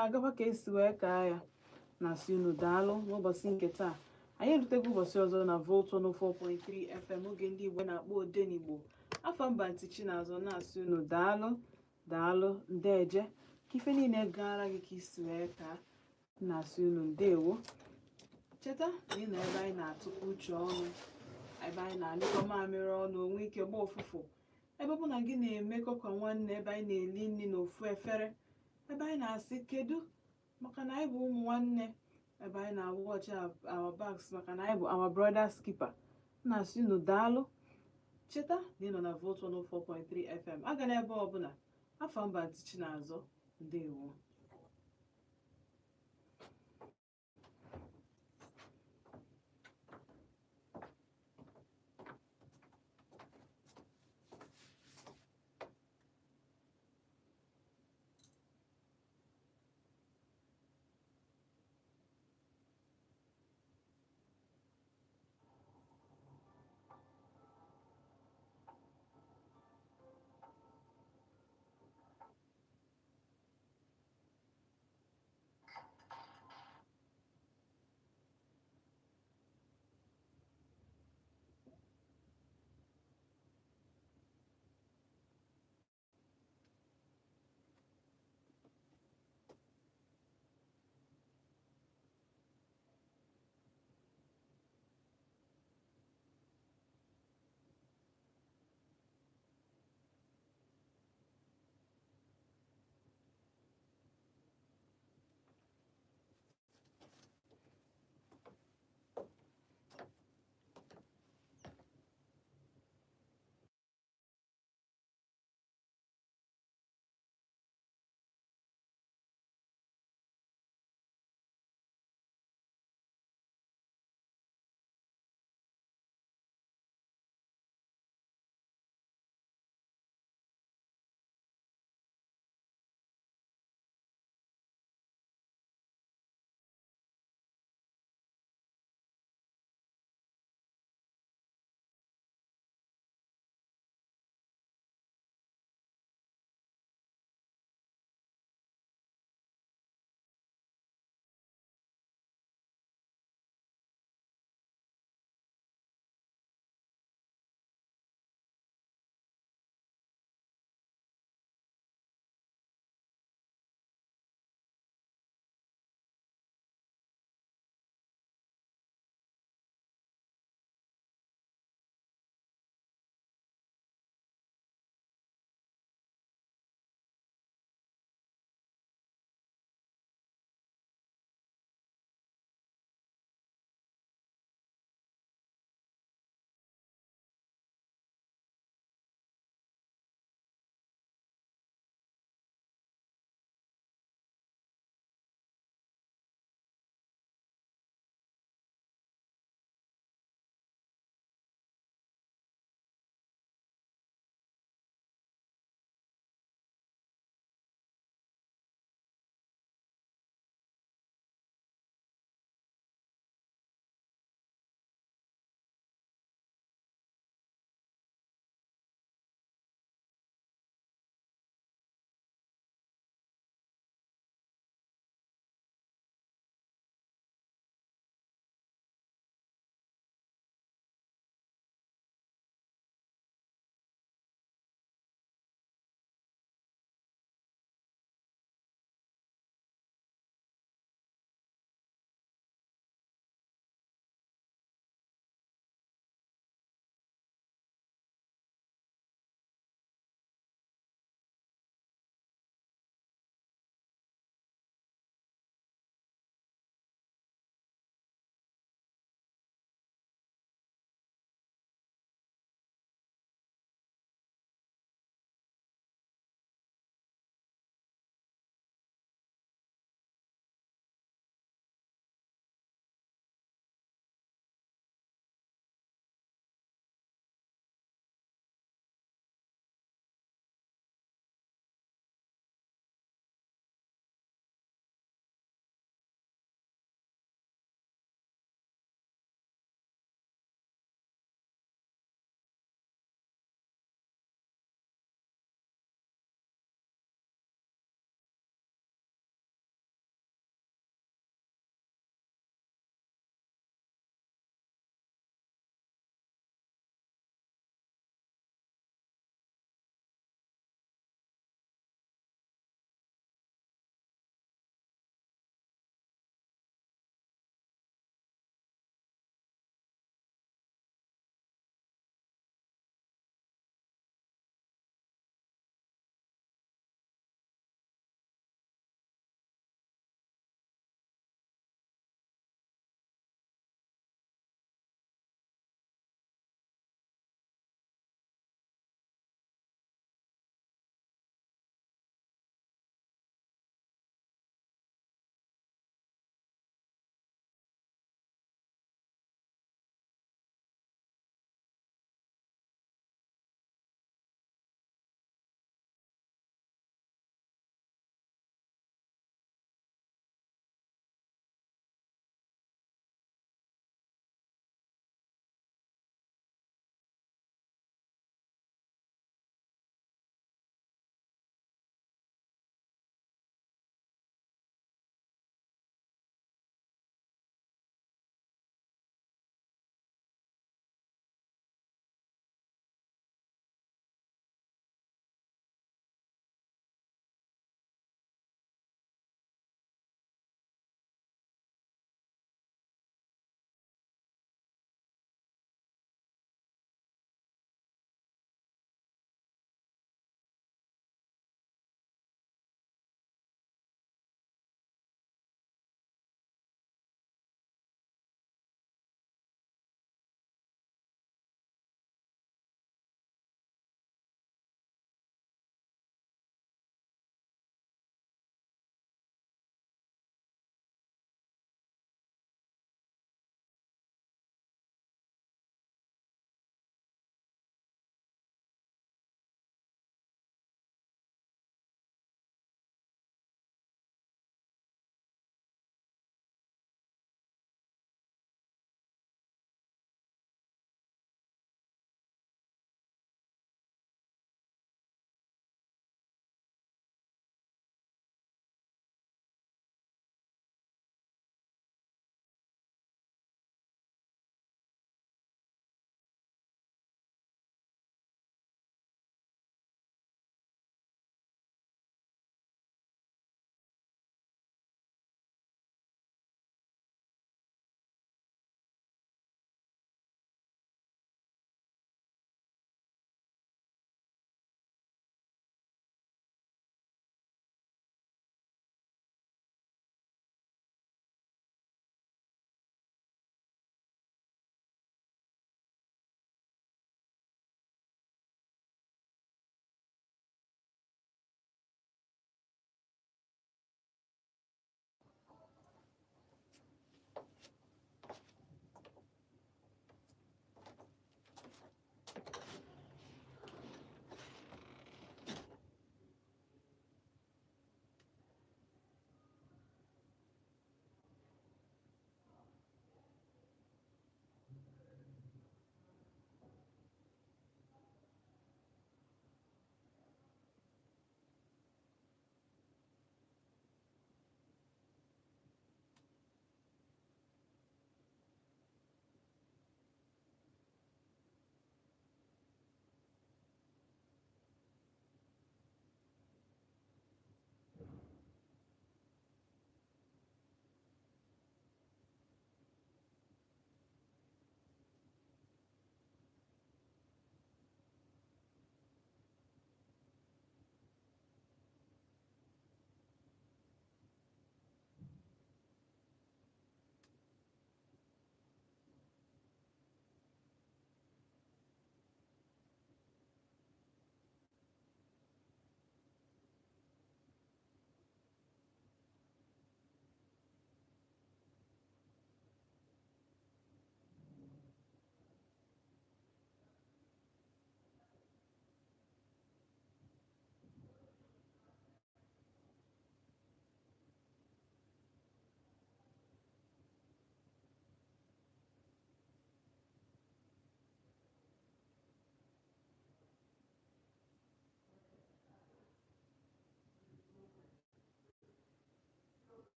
na-agakwa ka esi wee kaa ya na-asị unu daalụ n'ụbọchị nke taa. Anyị erutego ụbọchị ọzọ na Volt 104.3 FM oge ndị Igbo na-akpọ Odenigbo. Afọ mba ntichi na-azọ na-asị unu daalụ ndeje ka ife niile gara gị ka isi wee kaa na-asị unu ndewo. Cheta na ị nọ ebe anyị na-atụkọ uche ọnụ, ebe anyị na-alịkọ mamịrị ọnụ, onwe ike gba ụfụfụ, ebe bụ na gị na-emekọ ka nwanne, ebe anyị na-eli nri n'ofu efere, ebe anyị na-asị kedu maka na anyị bụ ụmụ nwanne, ebe anyị na-watch our backs maka na anyị bụ our brother's keeper. Na-asị unu daalụ. Cheta na ị nọ na Volt 104.3 FM. Aga na ebe ọbụla. Afọ mba ntichi na-azọ ndewo.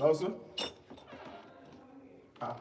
Also? Ah.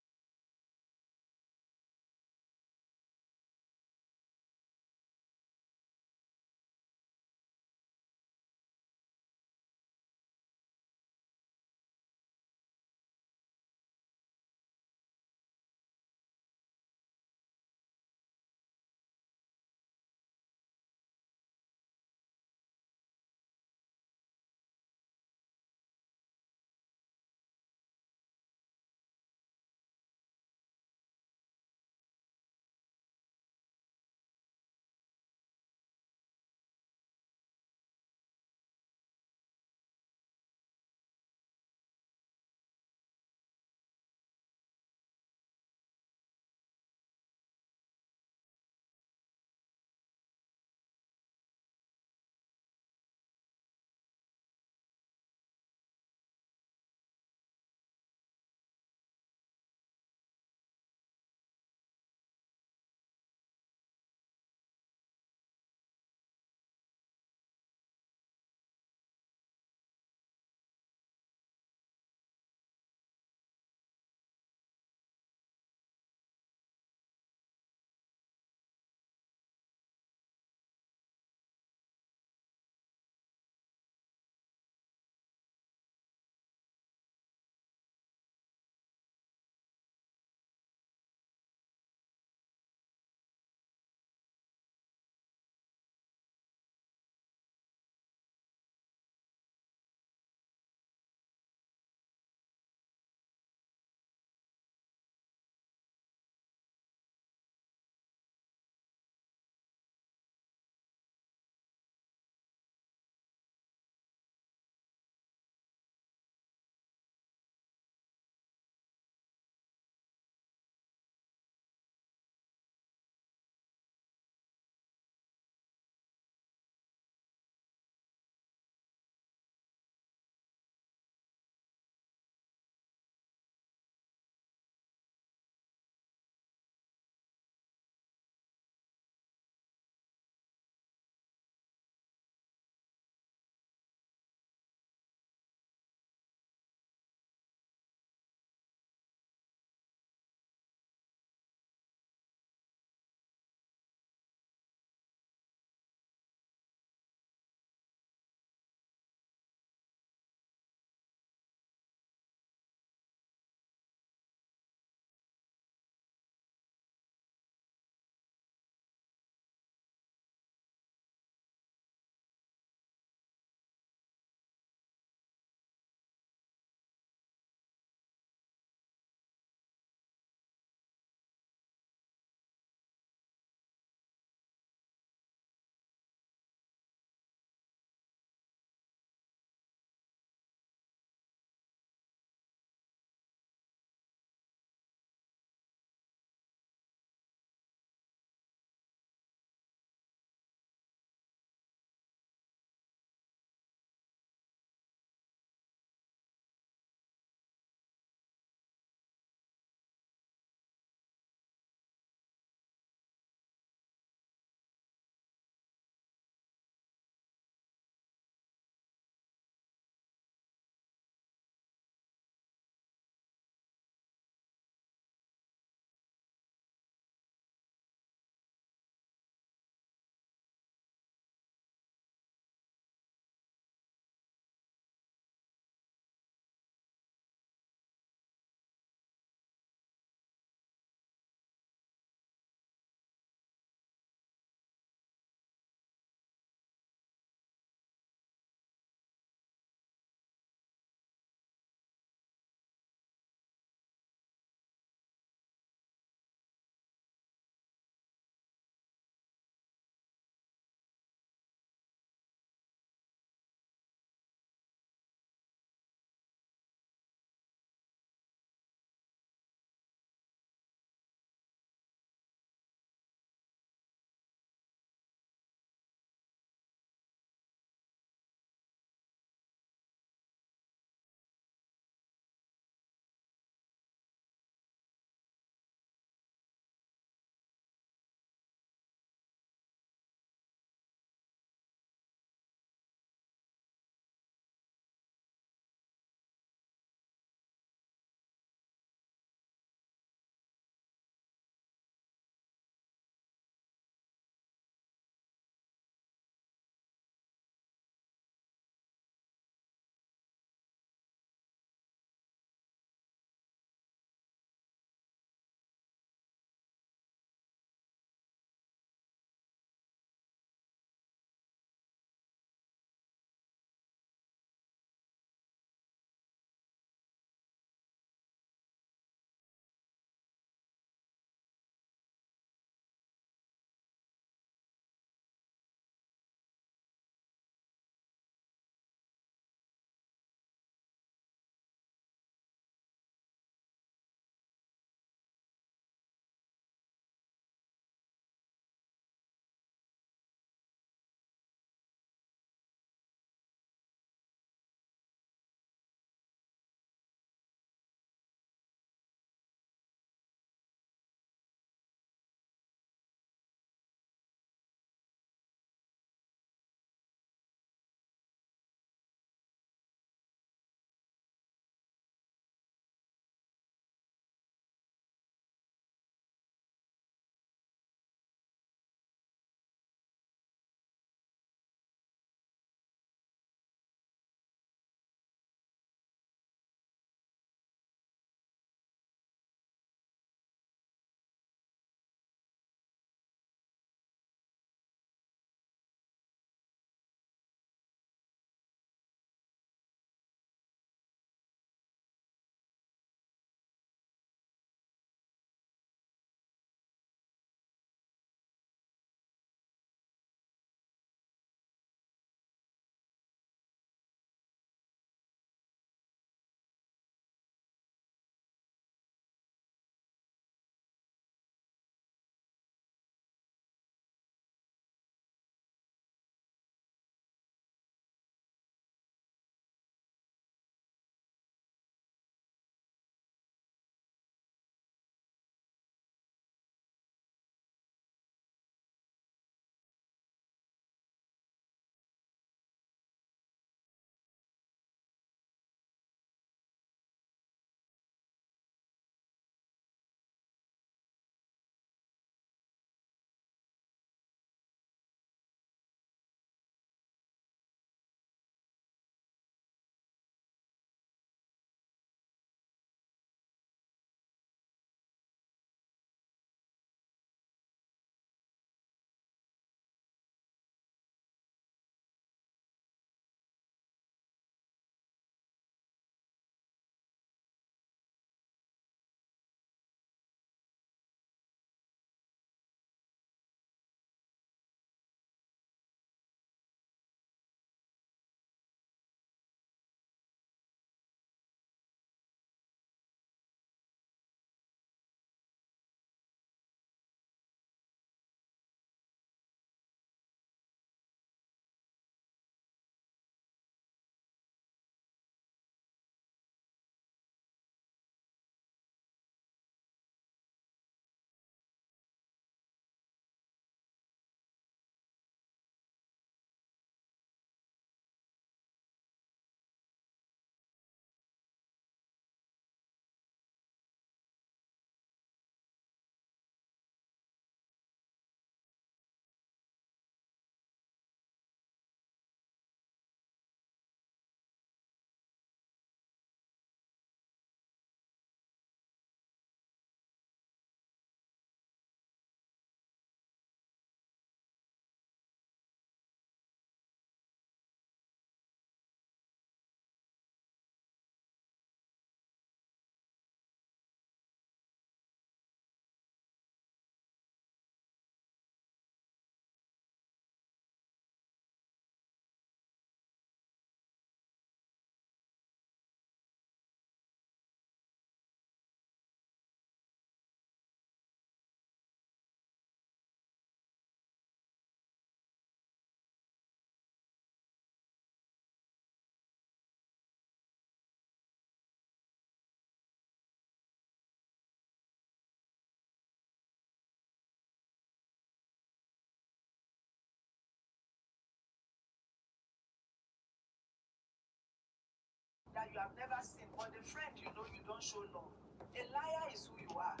you have never seen, but the friend you know you don't show love. A liar is who you are.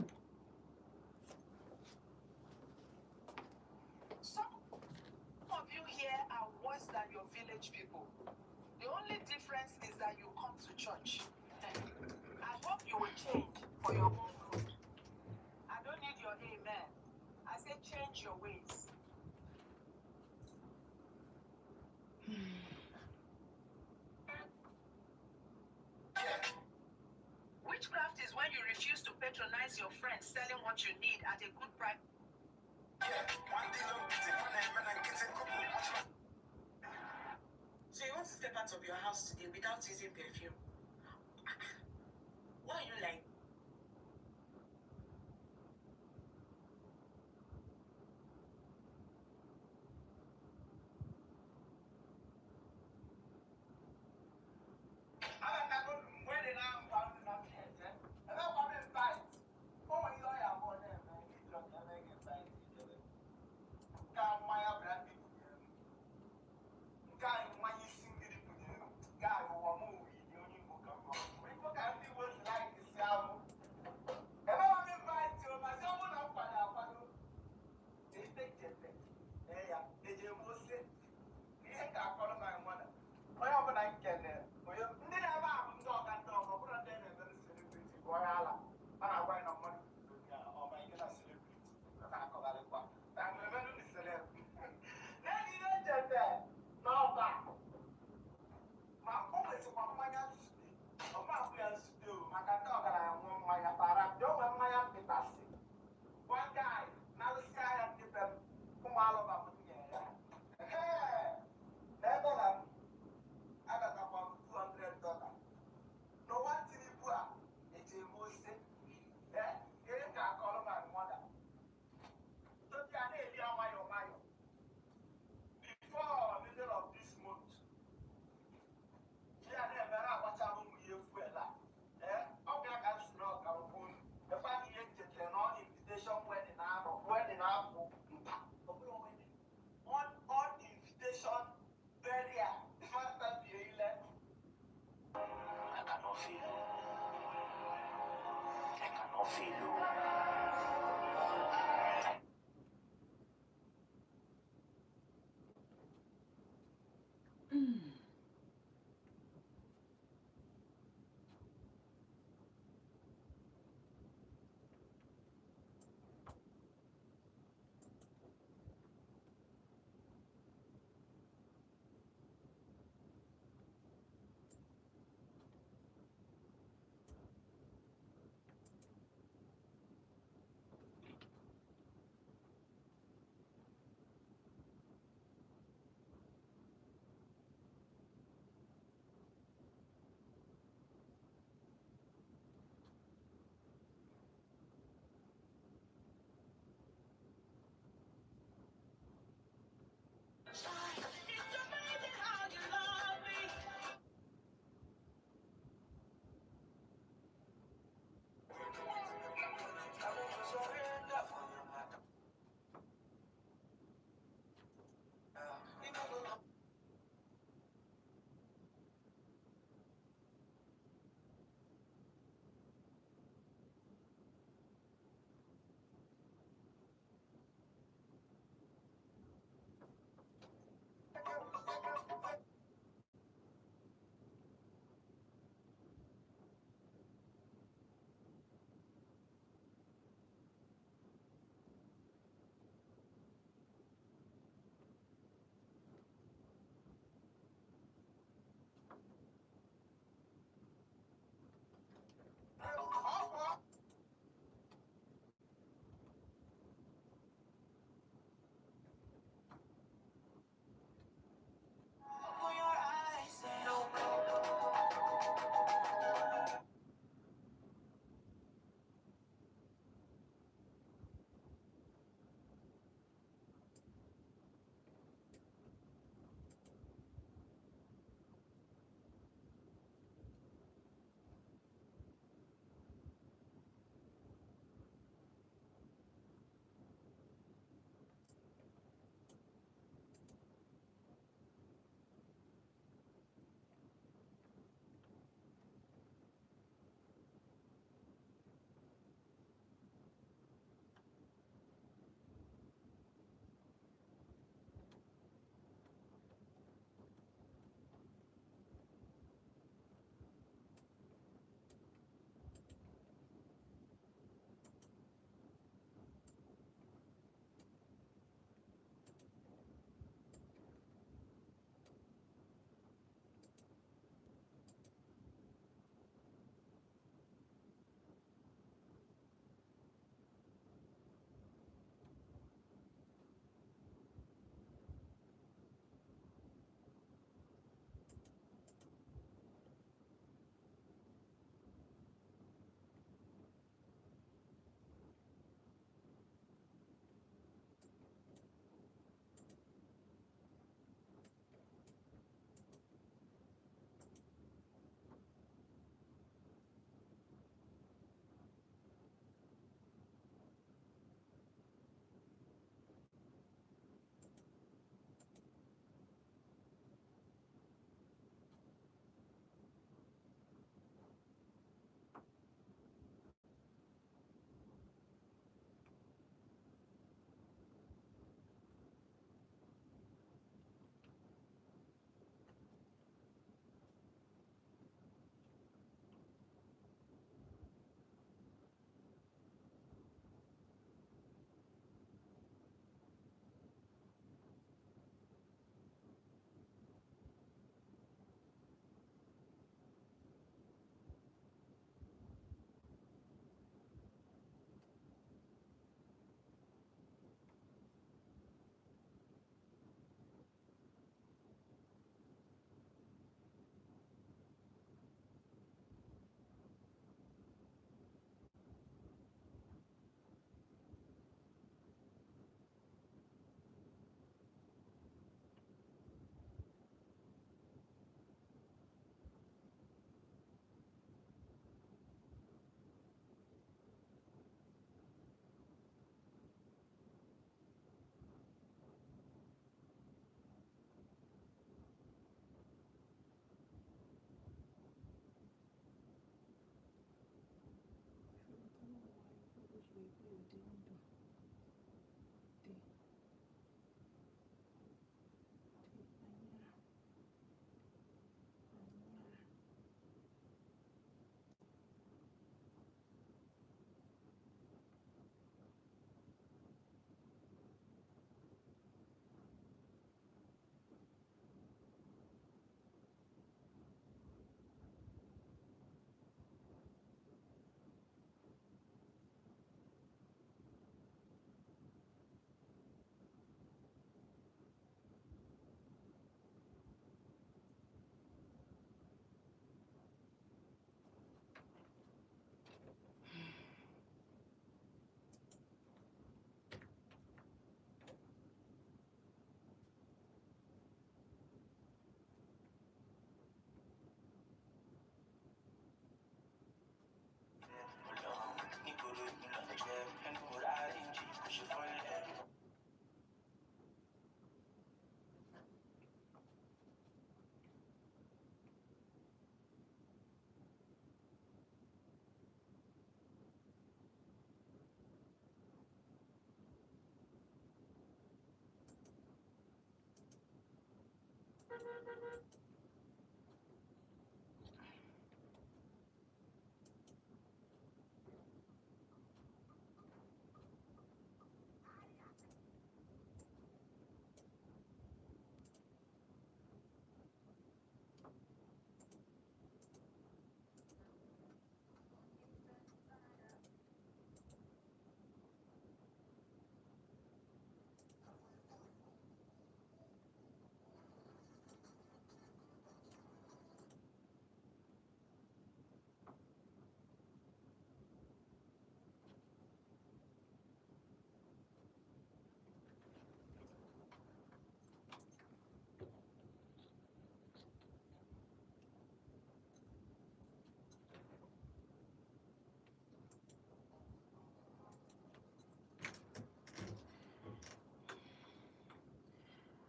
Some of you here are worse than your village people. The only difference is that you come to church. I hope you will change for your own good. I don't need your amen. I say change your ways. Witchcraft is when you refuse to patronize your friends selling what you need at a good price. So you want to step out of your house today without using perfume? Why are you like?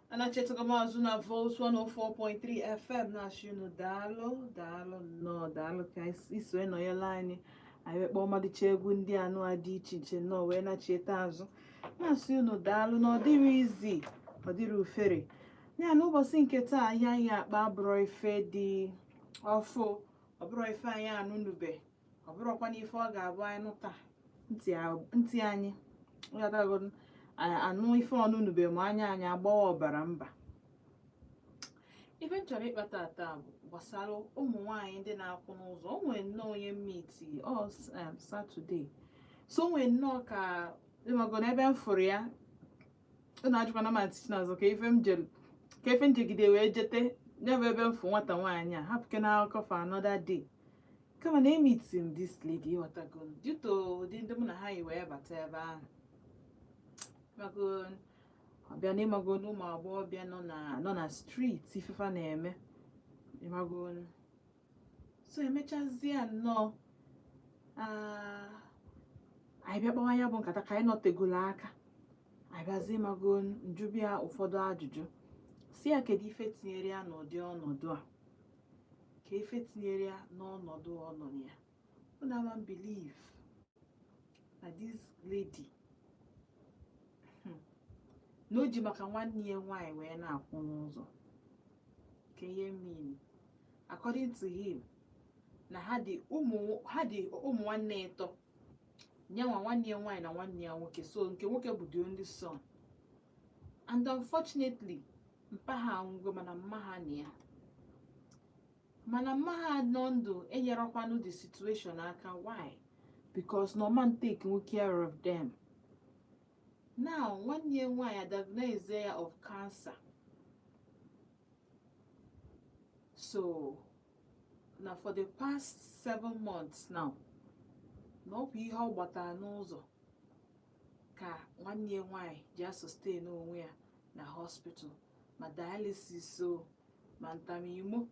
Anachetoka mazụ na Volt 104.3 FM na-asị unu daalụ nnọọ daalụ ka iso nọnyela anyị wekpọọ ọmalịcha egwu ndị anụ a dị iche iche nnọọ wee nachieta azụ na-asị unu daalụ na ọ dịrị izi ọ dịrị ufere ya na ụbọchị nke taa ihe anyị akpa abụrọ ife dị ọfụ ọbụrọ ife anyị anụnube ọbụrọkwa n'ife ọ ga-abụ anyị nụta ntị anyị anụ ife ọnụnube ma anya anyị agbawa ọbara mba. Ife m chọrọ ịkpata taa bụ gbasara ụmụ nwaanyị ndị na-akwụ n'ụzọ. O nwere nnọọ onye mmiti Satọde, so o nwere nnọọ ka ịmago n'ebe m fụrụ ya ọ na-ajụkwana m ntị n'azụ ka ife njegide wee jete ya bụ ebe m fụ nwata nwaanyị a hapụke na akụkọ for another day kama na emiti m this lady ịghọtago due to ụdị ndị mụ na ha yi wee bata ebe ahụ ọbịa na ịmago ụmụ agbọghọbịa nọ na streeti ifefa na-eme ịmago so emechazie nnọọ anyị bịa kpawa ya bụ nkata ka anyị nọtegolo aka anyị bịazie ịmago njụbịa ụfọdụ ajụjụ si ya kedu ife tinyere ya n'ụdị ọnọdụ a ka ife tinyere ya n'ọnọdụ ọnọdụ ya unu ama believe na this lady na o ji maka nwanne ya nwaanyị wee na-akwụ n'ụzọ ka ihe mean according to him na ha dị ụmụ nwanne ịtọ nyanwa nwanne ya nwaanyị na nwanne ya nwoke so nke nwoke bụ the only son and unfortunately mpa ha ngwe mana mma ha nọ ndụ enyerọkwanụ the situation aka. Why? Because no man take care of them. Now, 1 year why I diagnosed her of cancer. So, now for the past 7 months now, no be how but I know so. Ka 1 year why just sustain nowhere na hospital. My dialysis so mantamimo.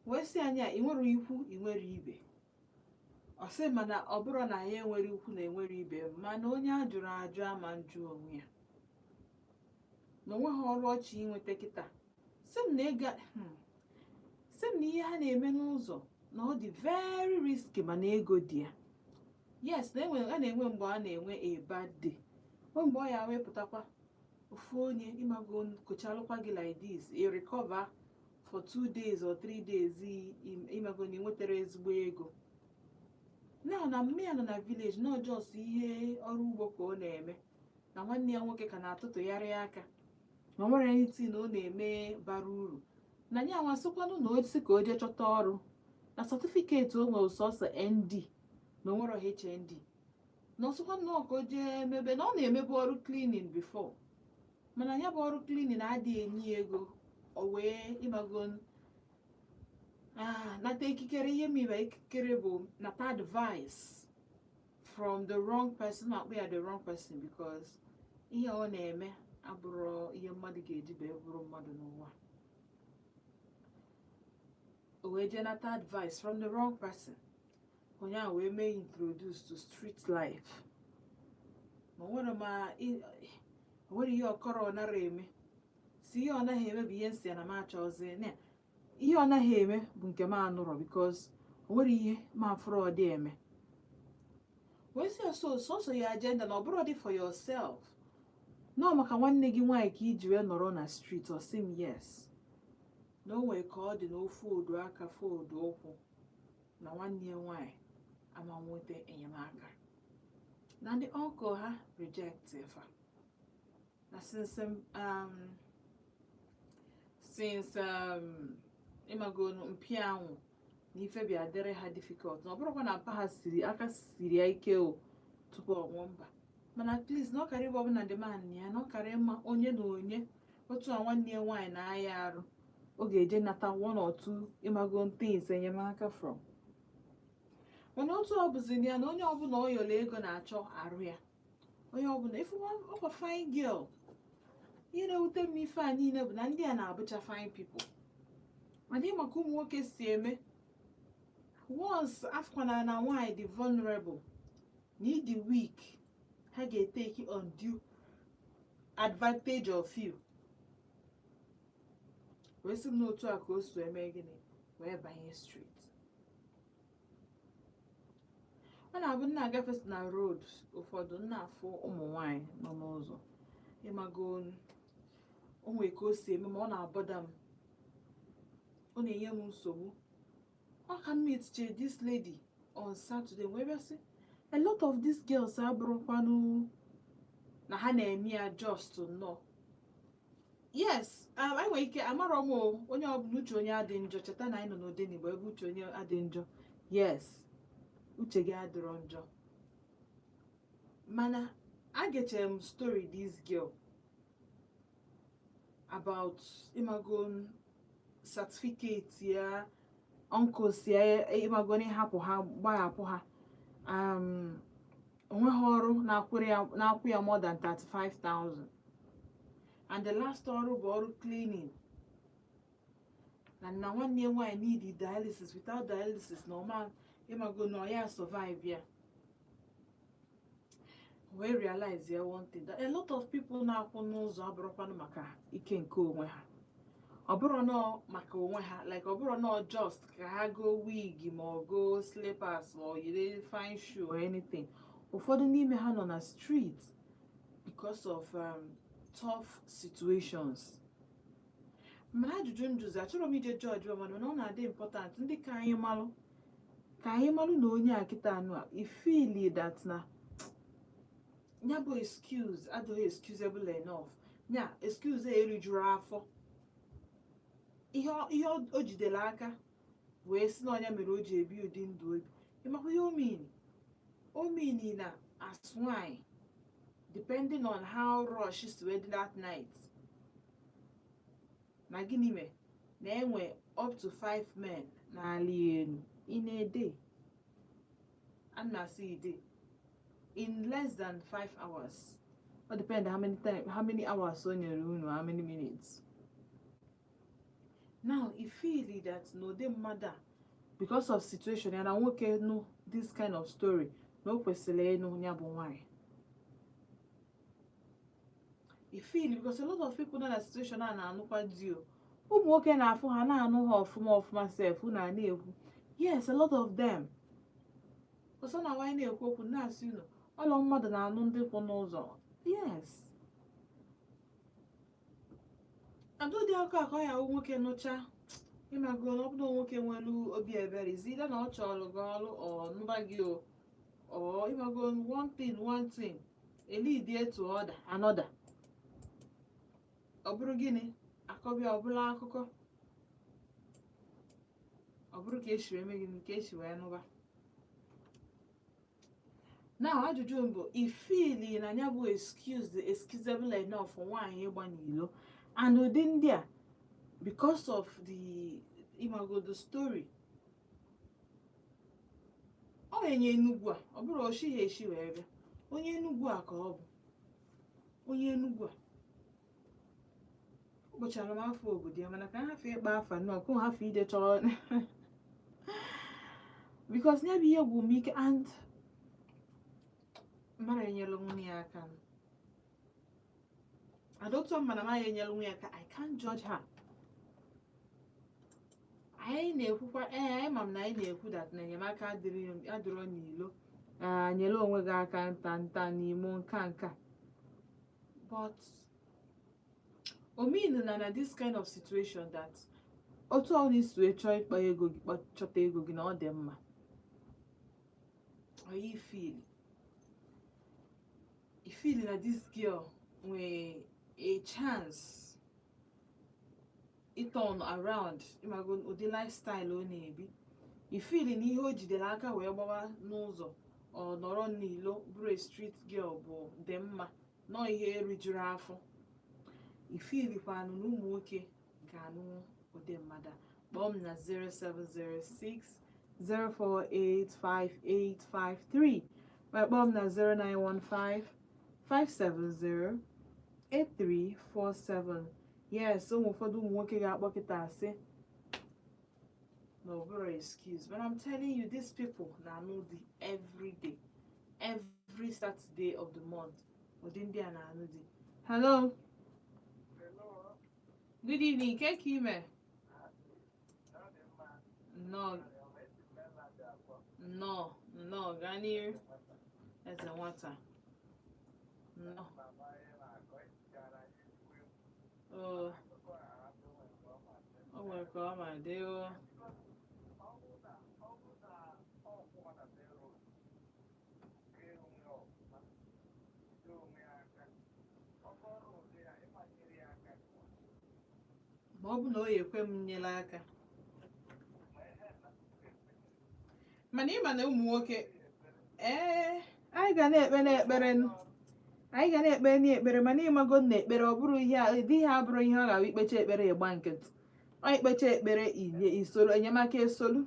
Wee sị anya ị nwere ikwu ị nwere ibe. Ọ sị mana ọ bụrụ na ya enwere ikwu na enwere ibe mana onye a jụrụ ajụ ama njụ onwe ya na onwe ha ọrụ ọchị inweta kịta sị m na ihe ha na-eme n'ụzọ na ọ dị very risky mana ego dị ya. Yes, a na-enwe mgbe a na-enwe a bad day mgbe ọ ya wepụtakwa ofu onye ịmago kochalụkwa gị like this ị recover for 2 days or 3 days ịmago na ị nwetara ezigbo ego. Now na mme ya nọ na village na just ihe ọrụ ugbo ka ọ na-eme na nwanne ya nwoke ka na-atụtụgharị aka na nwere anything na ọ na-eme bara uru na ya nwasịkwanụ na osi ka o jee chọta ọrụ na certificate o nwere sọsọ ND na o nwere HND na ọsịkwanụ na ka o jee mebe na ọ na-emebu ọrụ cleaning before mana ya bụ ọrụ cleaning adịghị enye ego o wee ịmago nata ikikere ihe miba ikikere bụ nata advice from the wrong person ma akpụ ya the wrong person because ihe ọ na-eme abụrụ ihe mmadụ ga-eji bee bụrụ mmadụ n'ụwa. O wee jee nata advice from the wrong person onye a wee mee introduce to street life ma nwere ihe ọkọrọ ọ nara eme si ihe ọ naghị eme bụ ihe nsị ya na m achọzi na ihe ọ naghị eme bụ nke m anụrọ because o nwere ihe ma fụrụ ọ dị eme wee si sọsọ ya agenda na ọ bụrụ dị for yourself nọ maka nwanne gị nwaanyị ka iji wee nọrọ na street ọ sị m yes na o nwere ka ọ dị na ofu odu aka fodu ụkwụ na nwanne ya nwaanyị ama nweta enyemaka na ndị ọnkụl ha reject fa na since ịmago mpi anwụ na ife bịa dịrị ha difficult na ọ bụrụkwa na mpa ha aka siri ya ike o tupu ọ nwụọ mba mana at least na ọ karịa ịbụ ọbụla dị man ya na ọ karịa mma onye na onye otu a nwanne ya nwaanyị na-aya arụ ọ ga-eje nata one or two ịmago things enyemaka from mana otu ọ bụzi ya na onye ọbụla ọ yọrọ ego na-achọ arụ ya onye ọbụla ifu ọkwa fine girl ihe na-ewute m ife a niile bụ na ndị a na-abụcha fine people mana ịmaka ụmụ nwoke si eme once afkwana na nwaanyị dị vulnerable na ịdị weak ha ga-eteki undue advantage of you wee sị m n'otu a ka o so eme gịnị wee banye street ọ na-abụ nna agafe na road ụfọdụ nna afụ ụmụ nwaanyị nọ n'ụzọ ịmago onwe ka o si eme ma ọ na-abọda m ọ na-enye m nsogbu ọ ka m meet this lady on Saturday wee bịa sị a lot of these girls abụrụkwanụ na ha na-eme ya just nnọọ yes anyị nwere ike amarọ m onye ọbụla uche onye adị njọ cheta na anyị nọ n'Odenigbo ebe uche onye adị njọ yes uche gị adịrọ njọ mana agechere m story this girl about imago certificate ya uncles ya imago ịhapụ ha gbahapụ ha onweghị ọrụ na-akwụ ya more than 35,000 and the last ọrụ bụ ọrụ cleaning na nwanne ya nwaanyị need dialysis without dialysis na ọma ịmago na ya survive ya wee realize ya one thing that a lot of people na-akwụ n'ụzọ abụrụkwanụ maka ike nke onwe ha ọ bụrụ nọ maka onwe ha like ọ bụrụ nọ just ka ha go wig ma ọ go slippers ma ọ yiri fine shoe or anything ụfọdụ n'ime ha nọ na street because of tough situations mana ajụjụ njuzi achọrọ m ije judge mana ọ na-adị important ndị ka anyị malụ na onye a kịta anụ a ifili that na ya bụ excuse adịghị excusable enough ya excuse erijuru afọ ihe o jidere aka wee sị na onye mere o ji ebi ụdị ndụ obi ịmakwa ihe omini na as nwanyị depending on how rush is wee dị that night na gịnị mee na enwe up to 5 men n'ala elu in a day and na see day in less than 5 hours or depend how many hours on your room or how many minutes now you feel that no dey mother because of situation and I nwoke know this kind of story no kwesịrị ịnụ ya bụ nwanyị you feel because a lot of people know that situation a na-anụkwa di o ụmụ nwoke na-afụ ha na-anụ ha ọfụma sef na na-ekwu yes a lot of them ọsọ na nwanyị na-ekwu okwu na-asị unu ọlọ mmadụ na-anụ ndị kwụ n'ụzọ yes adụdị aka akọ ya nwoke nụcha ịmago na ọbụna nwoke nwere obi ebere zile na ọ chọrọ gị ọrụ ọ nụba gị o ịmago one thing elidie to order another ọ bụrụ gịnị akọbịa ọbụla akụkọ ọ bụrụ ka esi eme gịnị ka esi wee nụba now ajụjụ mbụ ifili na ya bụ excusable enough for nwaanyị ịgba n'ilo and ụdị ndị a because of the imago the story ọ na-enye Enugwu a ọ bụrụ oshi ya eshi wee bịa onye Enugwu a ka ọ bụ onye Enugwu a ụbọchara m afọ obodo ya mana ka ha fe ịkpa afa nnọọ kụ ha fe ide chọrọ because ya bụ ihe gwụ m ike and mara enyela nwunye ya aka adọtọ mana ma ya enyela nwunye ya aka I can't judge her anyị na-ekwukwa anyị ma m na anyị na-ekwu dat na enyemaka adịrọ n'ilo nyere onwe gị aka nta n'ime nka But o mean na this kind of situation that otu ọ na-esi wee chọọ ịkpa ego gị chọta ego gị na ọ dị mma. Or you feel that this girl nwee a chance it turn around ịmago ụdị lifestyle ọ na-ebi. You feel na ihe o jidere aka wee gbawa n'ụzọ ọ nọrọ n'ilo bụrụ a street girl bụ dị mma nọ ihe rijuru afọ. You feel kwanụ na ụmụ nwoke ga-anụ ụdị mmadụ a. Kpọọ m na 0706 0485853 ma kpọọ m na 0915 570 8347. Yes, ụfọdụ ụmụ nwoke ga-akpọ kịta asị no excuse, but I'm telling you, these people na-anụ di every day, every Saturday of the month. Ụdị ndị a na-anụ di. Hello. Good evening, ke ka ime? No, gaa n'ihu. Eze nwata. No. Oh. O nwere ka ọ ma dị o. Ma ọ bụ na o ekwe m nyere aka. Mana ịma na ụmụ nwoke anyị ga na-ekpe n'ekpere mana ịmago na ekpere ọ bụrụ ihe abụrụ ihe ọ ga-abụ ikpecha ekpere ịgba nkịtị. Ọ ikpecha ekpere isolu enyemaka esolu.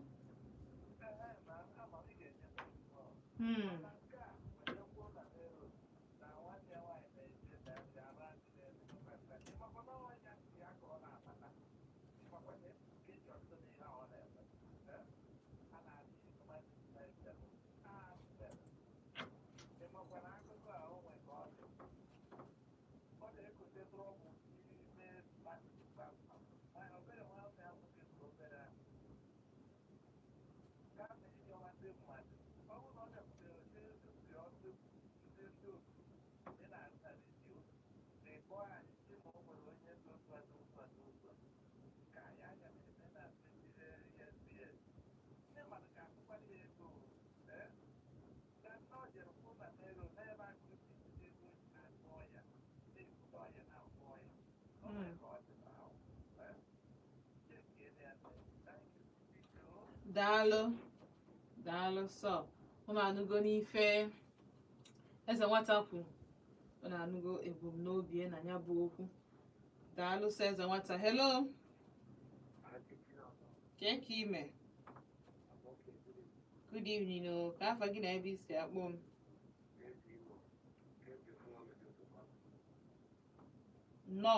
Daalụ sọ. Unu anụgo n'ife eze nwata kwu. Unu anụgo ebumnobi na ya bụ okwu. Daalụ sọ eze nwata. Hello. Ke ka ime? Good evening o. Ka afa gị na ebe isi akpọ m? No.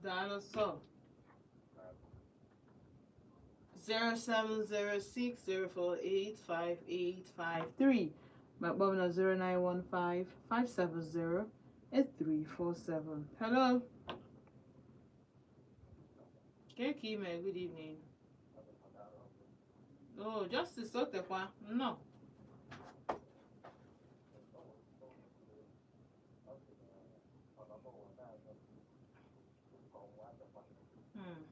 Daalụ sọ. 0706 0485853 My phone is 0915-570-8347. Hello. Keki, good evening. Oh, Justice Otekwa. No. Hmm.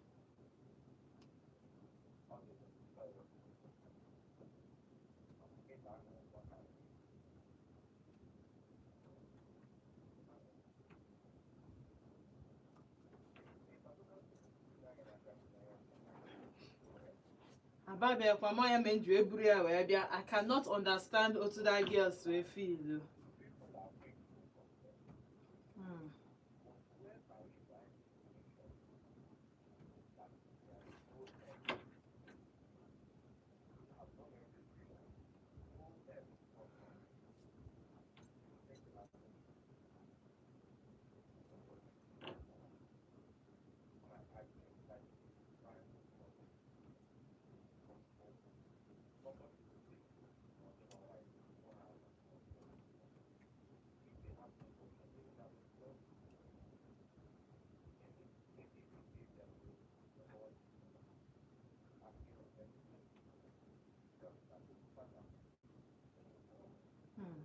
Ababe kwa moya menju eburu ya wee bịa. I cannot understand otu that girls we feel. Hmm. Hmm.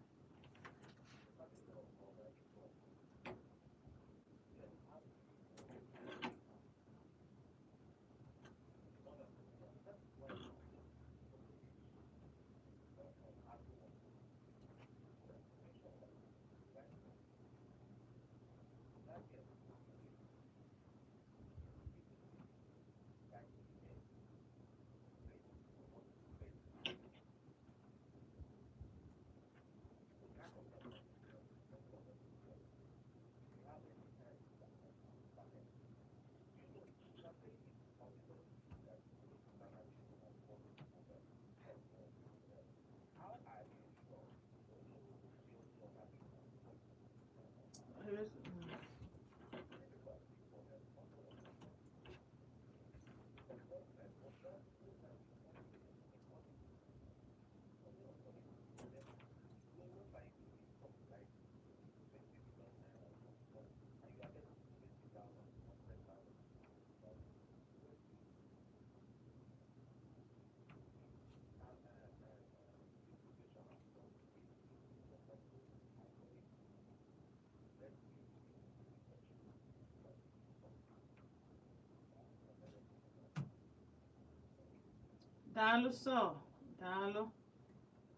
Daalụ sọ. Daalụ.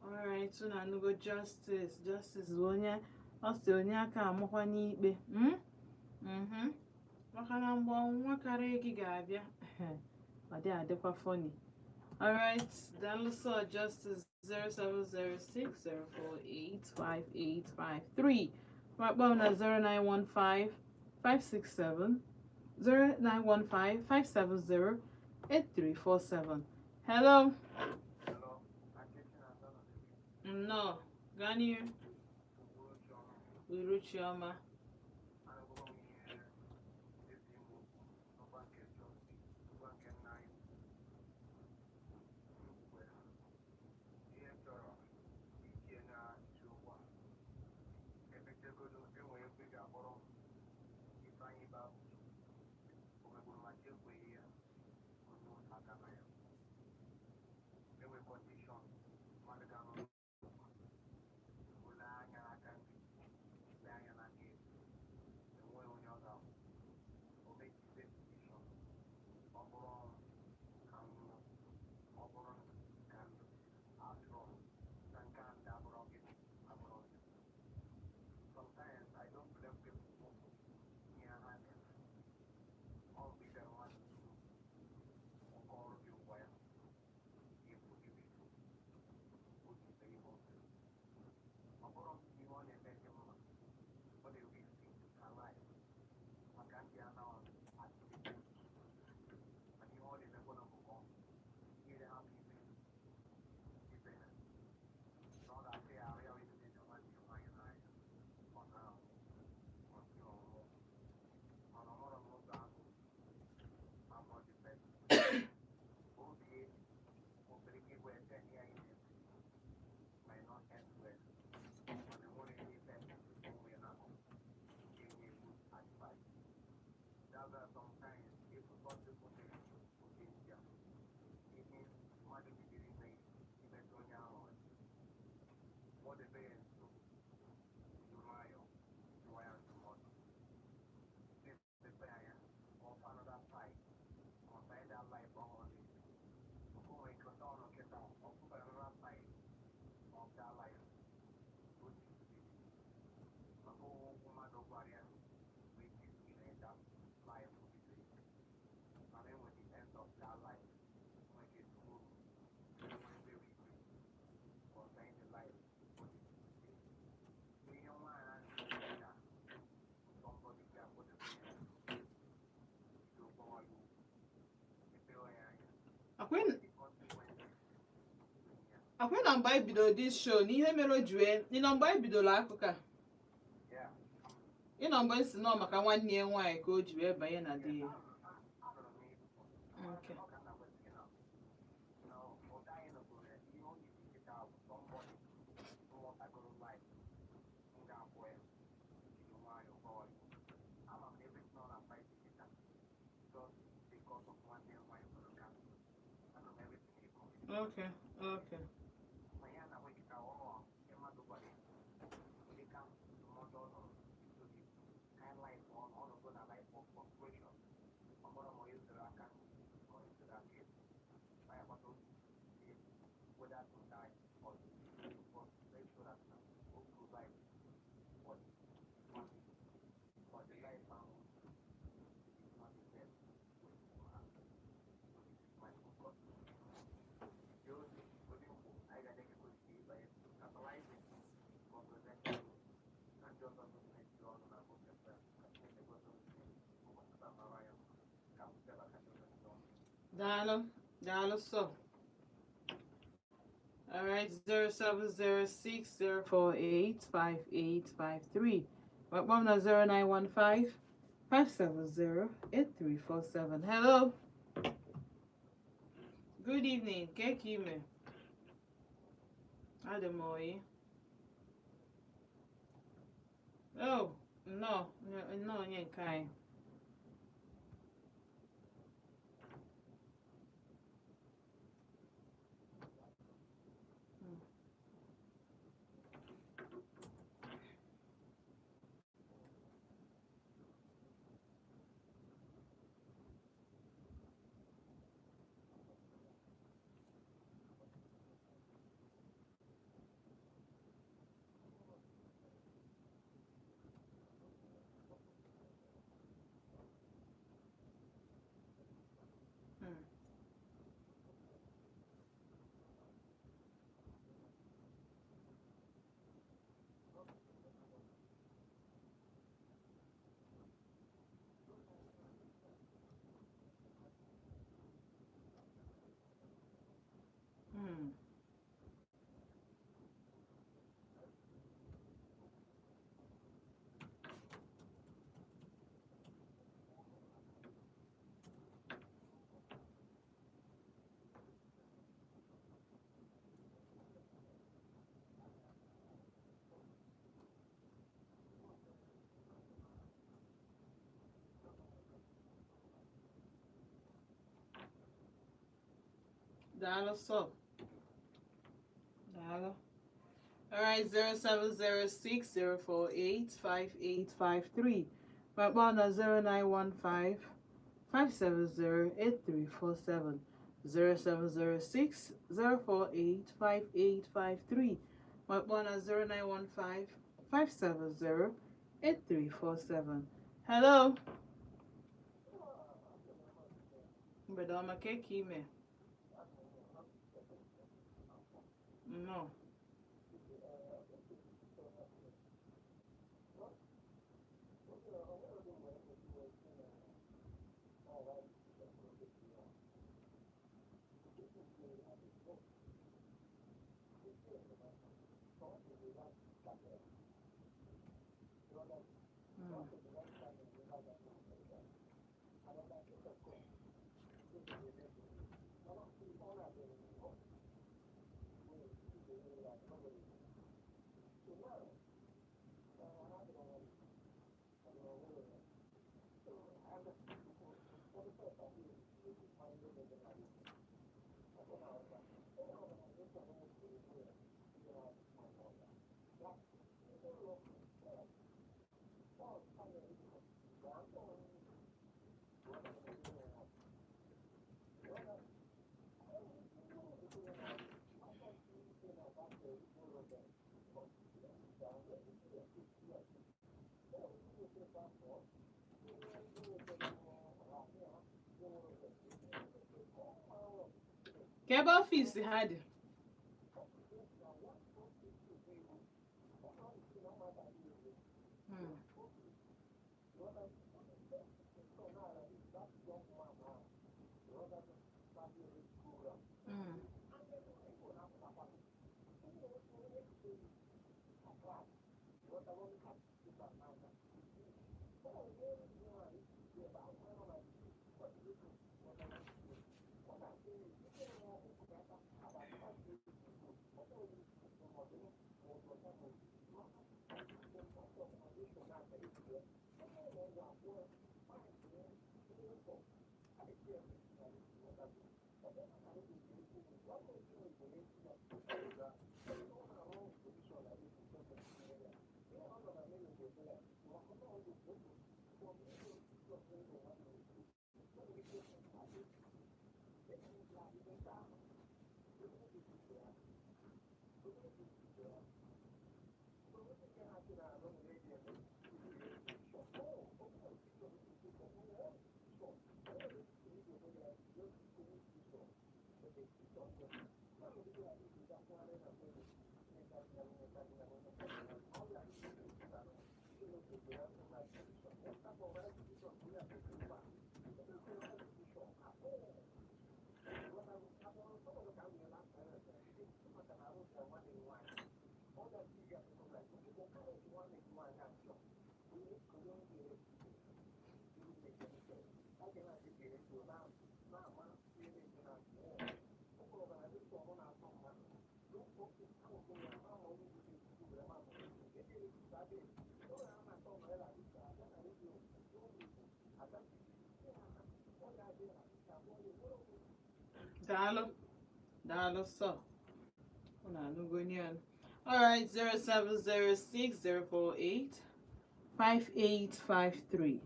Alright, unu anụgo Justice. Justice bụ onye ọ sị onye aka amụkwa n'ikpe. Maka na mgbe ọnwụnwa karịa gị ga-abịa. Ọ dị adịkwa funny. Alright, daalụ sọ Justice 0706-048-5853. My phone is 0915-570-8347. Hello. No, Gani Uruchioma. Akwe na mgbe anyị bidoro this show na ihe mere o ji wee ị nọ mgbe anyị bidoro akụkọ a ị nọ mgbe si nọ maka nwanne ya nwaanyị ka o ji wee banye na di ya. Okay. Okay. Okay. Dalo so. All right, 0706-048-5853. What one 0915-570-8347. Hello. Good evening. Kekime. Ademoye. Oh, no, Yankai. Dollar so. Dollar. All right, 0706-048-5853. My phone is 0915-570-8347. 0706-048-5853. My phone is 0915-570-8347. Hello. Madam, I can't keep me. No. Kebe office ha dị? Hmm. Hmm. Daalụ. Daalụ sọ. Unu anụgo ya. All right, 07060485853.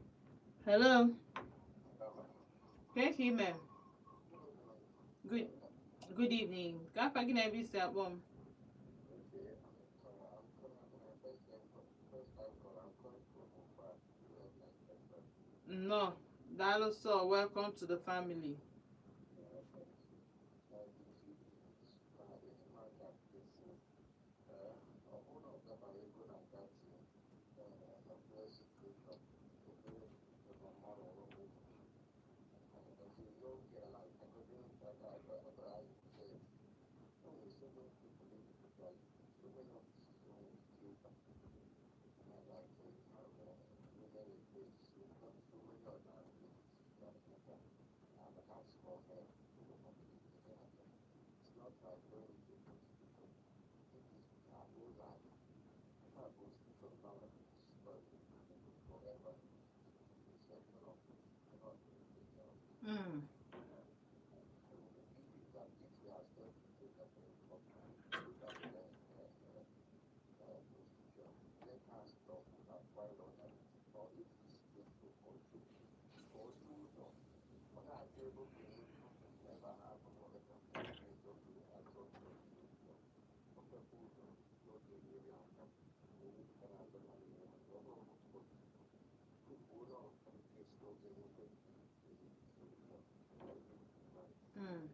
Hello. Keke ime. Good good evening. Ka afa gị na-ebe isi akpọ m? No. Daalụ sọ. Welcome to the family. Mm. Mm.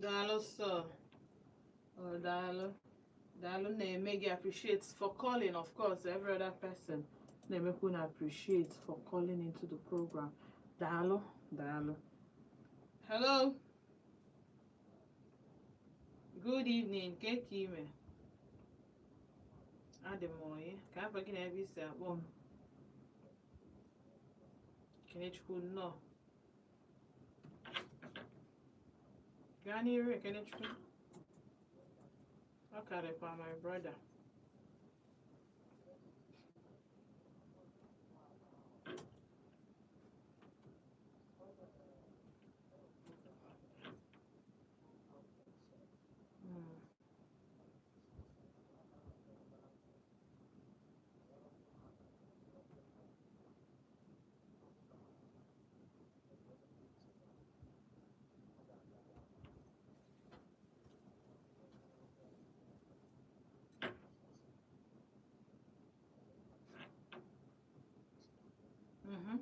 Daalụ sọ. Oh, daalụ. Daalụ na-eme gị appreciate for calling, of course, every other person na-emekwu na appreciate for calling into the program. Daalụ. Daalụ. Hello. Good evening. Keke ime. Adị m oyi. Ka afa gị na-ebe isi akpọ m? Kenechukwu no. Gani ere Kenechukwu. Okay, for my brother. Mm-hmm.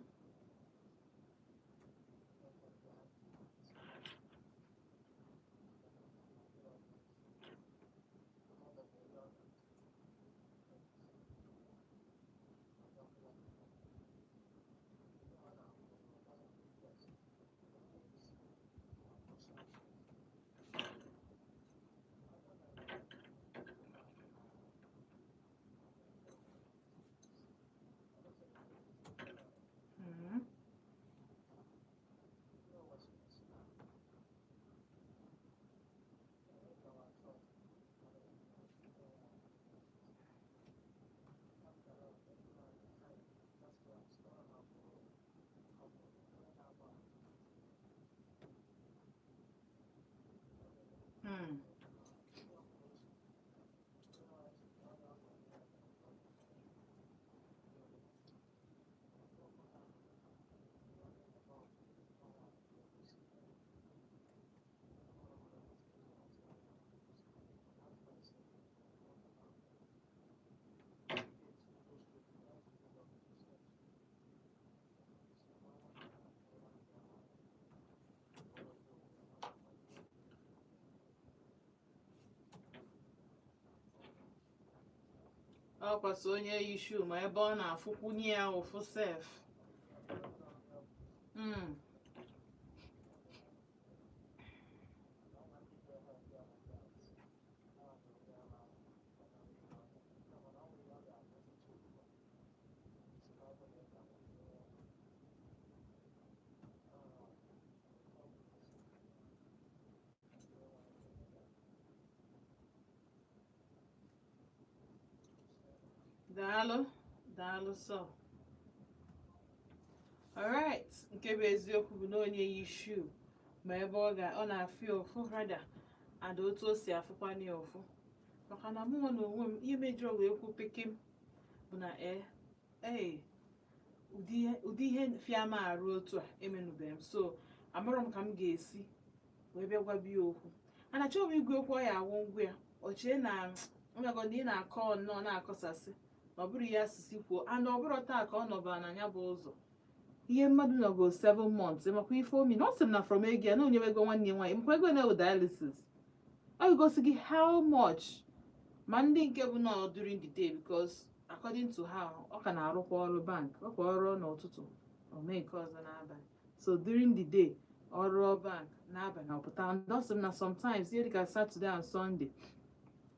Mm-hmm. Mm. Ọ kwasị onye yi shoe ma ebe ọ na-afụkwunye ya ụfụ sef. Mm. Daalụ. Daalụ sọ. Alright, nke bụ eziokwu bụ na onye yi shoe ma ebe ọ na-afụ ụfụ rada ada otu o si afụkwana ya ụfụ. Maka na mụ na onwe m ihe mejọrọ wee kwu pekem bụ na ụdị ihe fịa m arụ otu a emenụbeghị m, so amarọ m ka m ga-esi wee bịa gwa biya okwu. Ana chọọ m igwe okwu ọ ya awụ ngwa ya ochie na ngagọdị ị na-akọ nnọọ na-akọsasị na ọ bụrụ ihe asịsị kwuo and ọ bụrụ taa ka ọ nọbara na ya bụ ụzọ ihe mmadụ nọgo 7 months makwa ife omi na ọ sị m na from ego ya na onye ego nwanne ya nwaanyị makwa ego na-ewu dialysis ọ gosi gị how much ma ndị nke bụ nọ during the day because according to her ọ ka na-arụkwa ọrụ bank ọkwa ọrụ n'ụtụtụ ọ mee nke ọzọ n'abalị, so during the day ọrụ bank n'abalị ọpụta and ọ sị m na sometimes ihe dịka Saturday and Sunday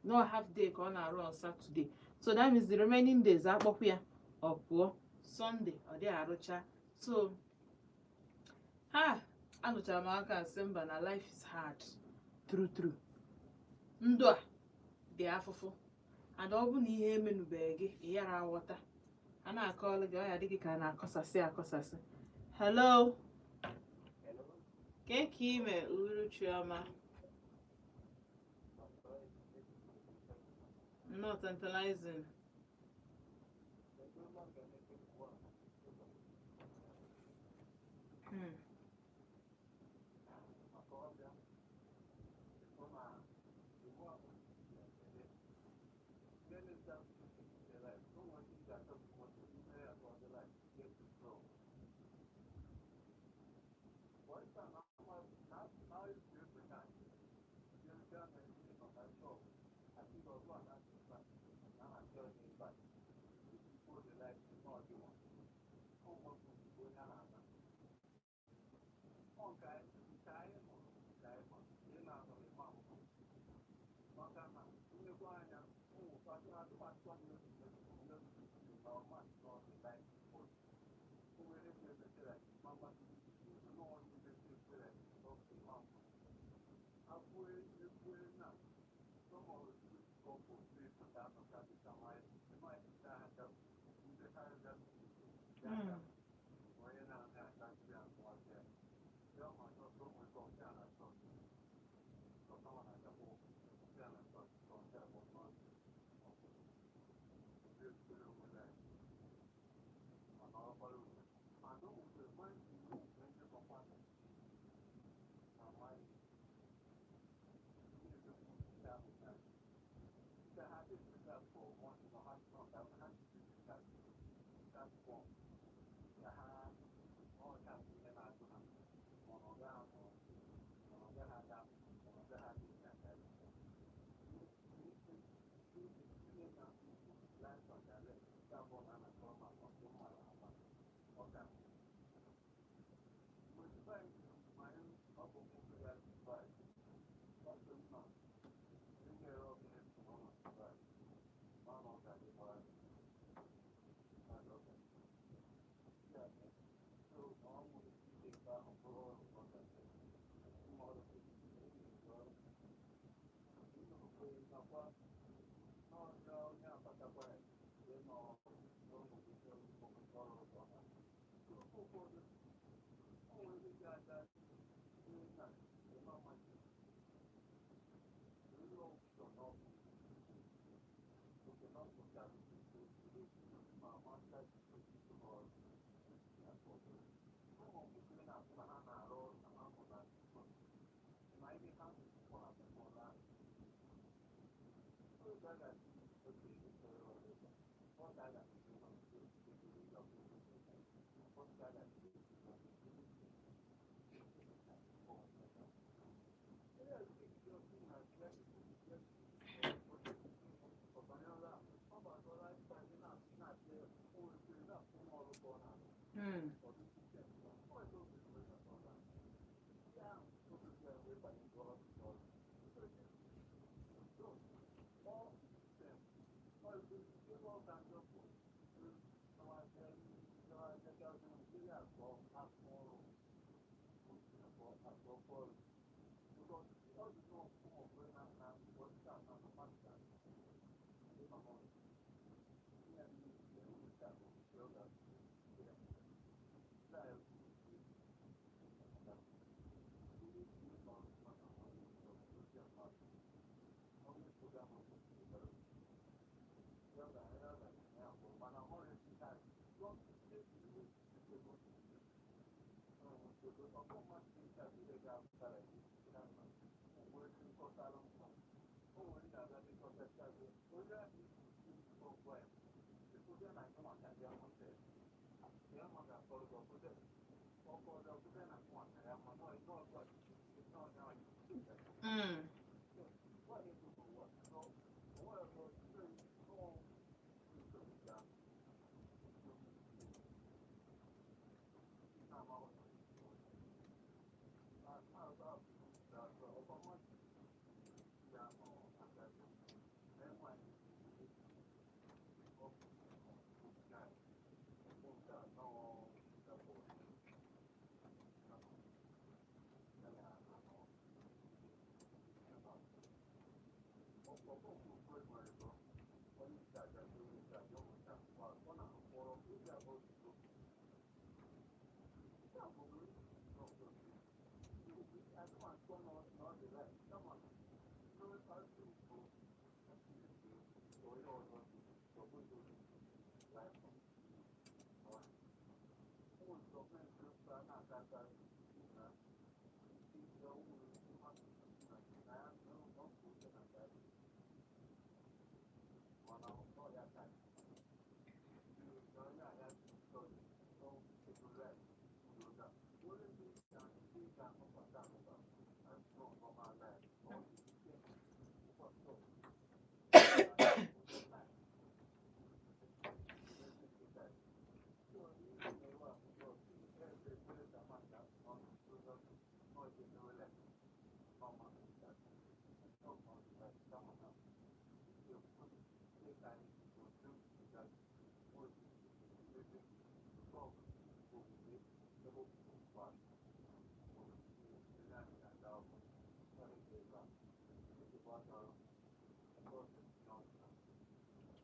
no half day ka ọ na-arụ on Saturday, so that means the remaining days akpọkwa ya ọ pụọ Sunday ọ dị arụcha. So anụchara m aka nsị mba na life is hard true ndụ a dị afụfụ and ọ bụ na ihe emenụbeghị gị ị yara aghọta a na-akọọlụ gị ọ ya dị gị ka a na-akọsasị. Hello, ke ka ime Uhuruchiọma not tantalizing. Mm. Mm. Mm.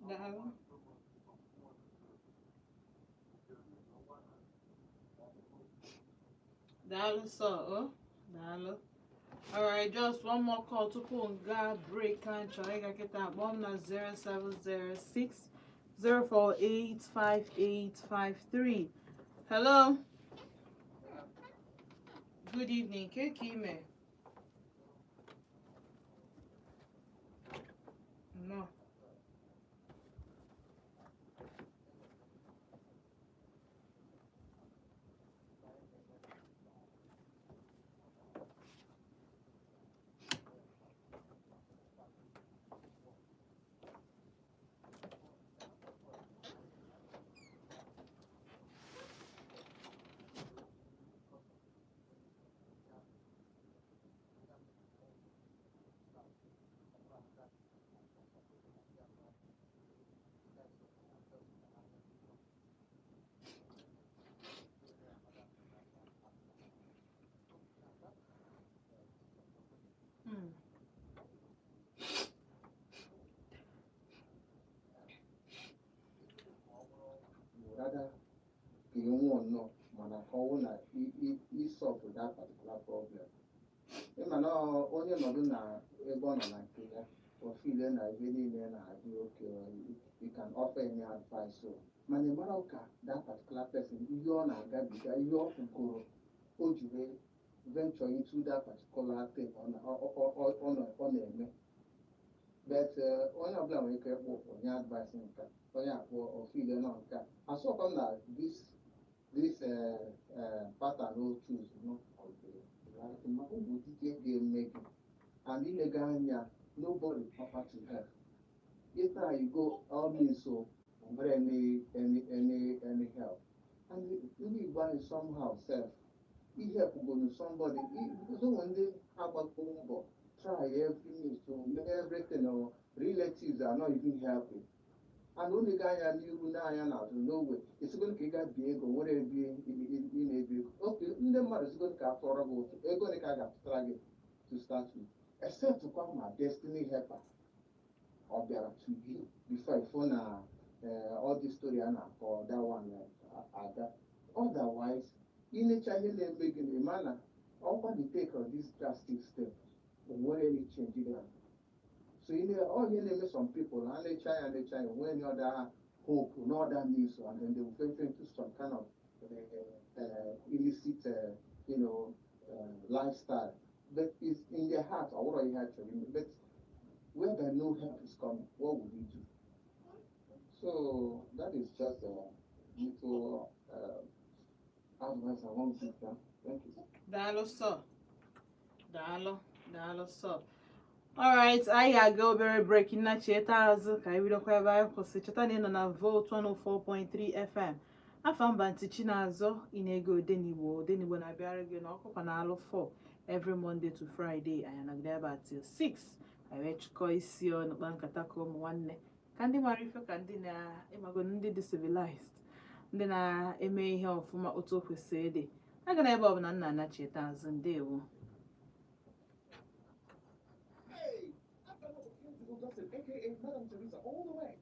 Daalụ. Daalụ sọ, oh. Daalụ. Alright, just one more call tupu nga break ka nchọ ịga kịta akpọ m na 0706 0485853. Hello. Good evening. Ke ime? No. Rather, you won't know, man, how na he solve that particular problem. Ịma na onye nọdụ na ebe ọ nọ na nke ya ofile na ihe niile na-adị oke you can offer any advice so mana ị mara ụka that particular person ihe ọ na-agabiga ihe ọ fụgoro o jiri venture into that particular thing ọ na-eme but onye ọbụla nwere ike ịkpọ onye advice nke onye akpọ ofile nọ nke asọkwa na this pattern o choose no and illegal nobody offer to help. Later you go all means so any help. And you buy somehow self. He help go to somebody because when they have a combo, try every means to make everything or relatives are not even helping. And only guy and you now no way. It's going to get big or whatever in a big. Okay, the mother is going to have horrible. They're going to struggle to start with. Except to come my destiny helper or there to you before I phone all this story and or that one otherwise, in a child making a manner, all what they take on this drastic step or whatever change it. So all you name some people and they try when the other hope, no other news, and then they will fall into some kind of illicit, lifestyle. But it's in their heart or what are you actually? But whereby no help is coming, what would you do? So that is just a little advice I want to give them. Thank you. Daalụ sọ. Daalụ sọ. Alright, anyị ga-aga obere break na cheta azụ ka anyị bidokwa ebe anyị kwụsị. Cheta na ị nọ na Volt 104.3 FM. Afa mba ntị Chinazọ ị na-ege Odenigbo na-abịara gị n'ọkụkọ na alụ 4 every Monday to Friday. Anyị anagide ebe a till 6. Anyị wee chịkọ isi ọnụ kpa nkata ka ụmụ nwanne ka ndị mara ife ka ndị na-ịmago ndị dị civilized, ndị na-eme ihe ọfụma otu o kwesịrị ịdị. Aga na ebe ọ bụla nna na cheta azụ ndewo. AKA Madam Teresa, all the way.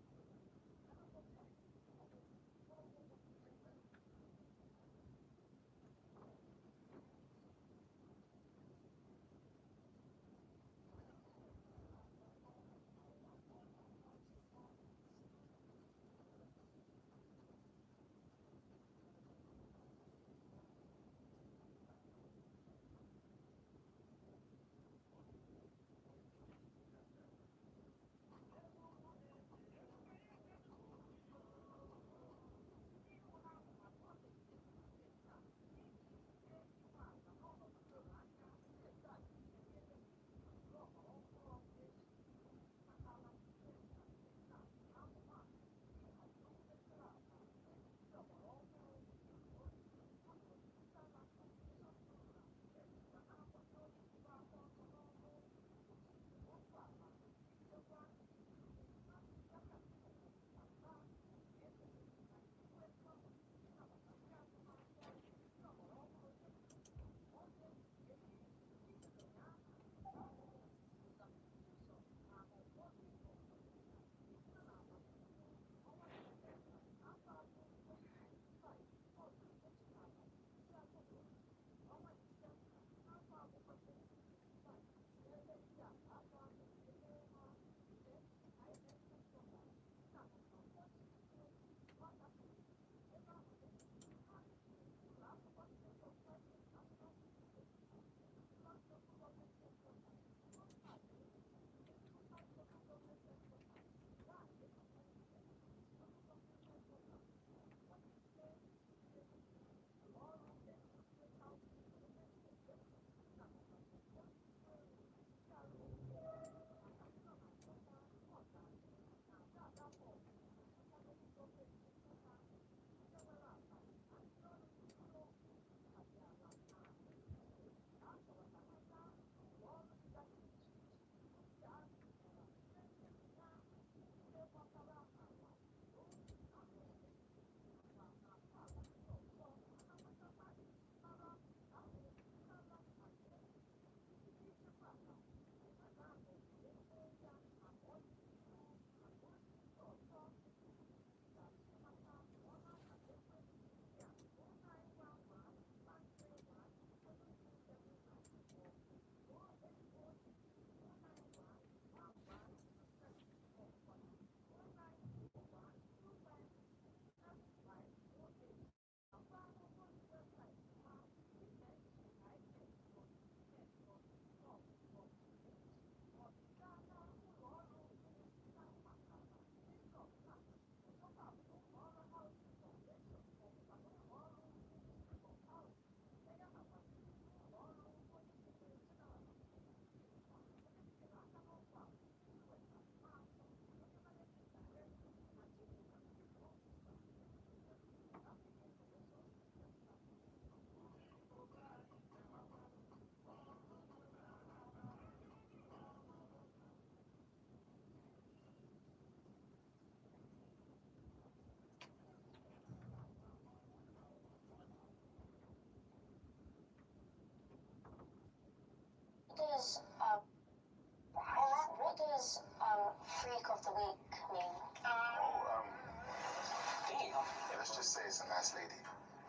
just say it's a nice lady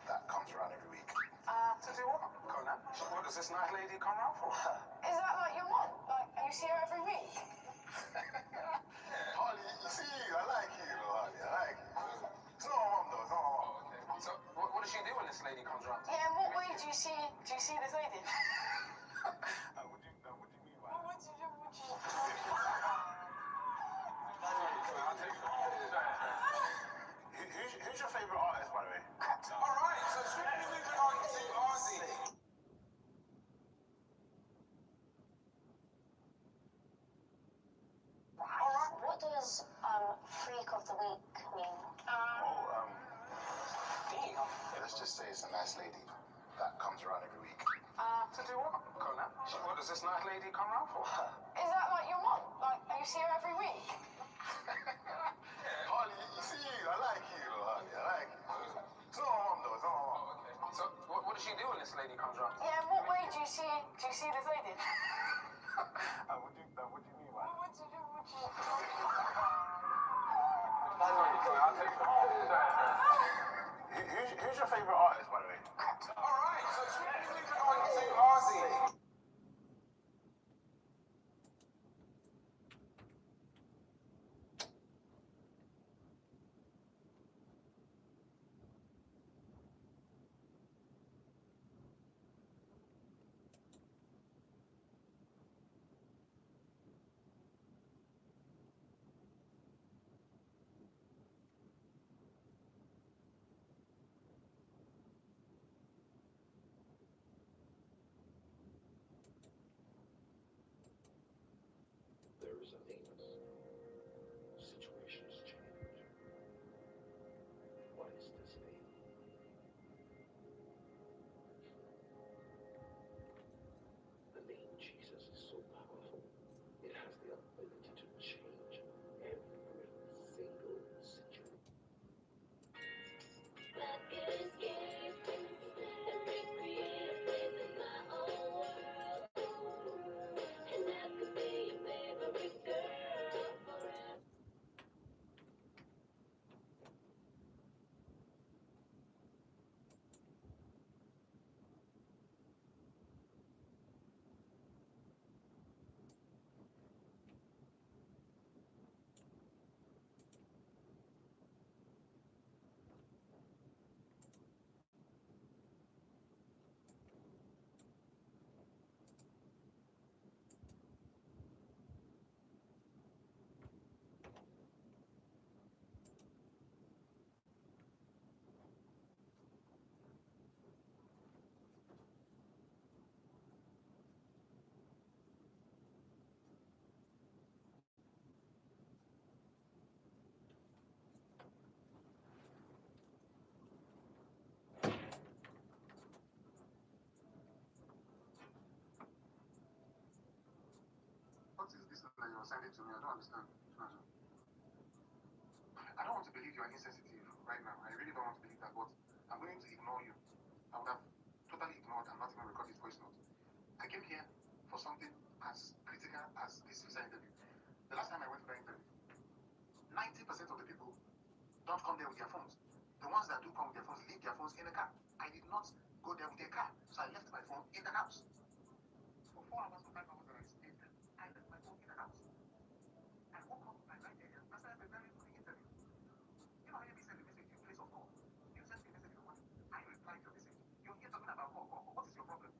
that comes around every week. To do what? Conan, what does this nice lady come around for? Is that like your mom? Like, you see her every week? Harley, you see, I like you, Harley, I like you. It's not my mom, though, it's not my mom. Okay. So, what does she do when this lady comes around? Yeah, in what way do you see this lady? What do you mean by that? What do you Who's your favourite artist, by the way? Alright, so swiftly moving on to Ozzy. Alright. What does freak of the week mean? Let's just say it's a nice lady that comes around every week. To do what? Conan, what does this nice lady come around for? Is that like your mom? Like, you see her every week? Harley, you see, I like you, Harley, I like you. It's not my mom, though, it's not my mom. Okay. So, what does she do when this lady comes around? Yeah, in what way do you see this lady? What do you mean by that? Who's your favourite artist, by the way? Alright, so swiftly moving on to Ozzy. There is a limit. Situations change. What is this name? The name Jesus is so powerful. It has the ability to change every single situation. What is this that you're sending to me? I don't understand. I don't want to believe you're insensitive right now. I really don't want to believe that, but I'm going to ignore you. I would have totally ignored and not even record this voice note. I came here for something as critical as this visa interview. The last time I went for that interview, 90% of the people don't come there with their phones. The ones that do come with their phones leave their phones in the car. I did not go there with a car, so I left my phone in the house. For 4 hours or 5 hours that I stayed there, I left my phone in the house. I woke up by 9 a.m. I started preparing for the interview. You know, when you send a message in place of call, you send me a message in the morning. I replied your message. You're here talking about call. What is your problem?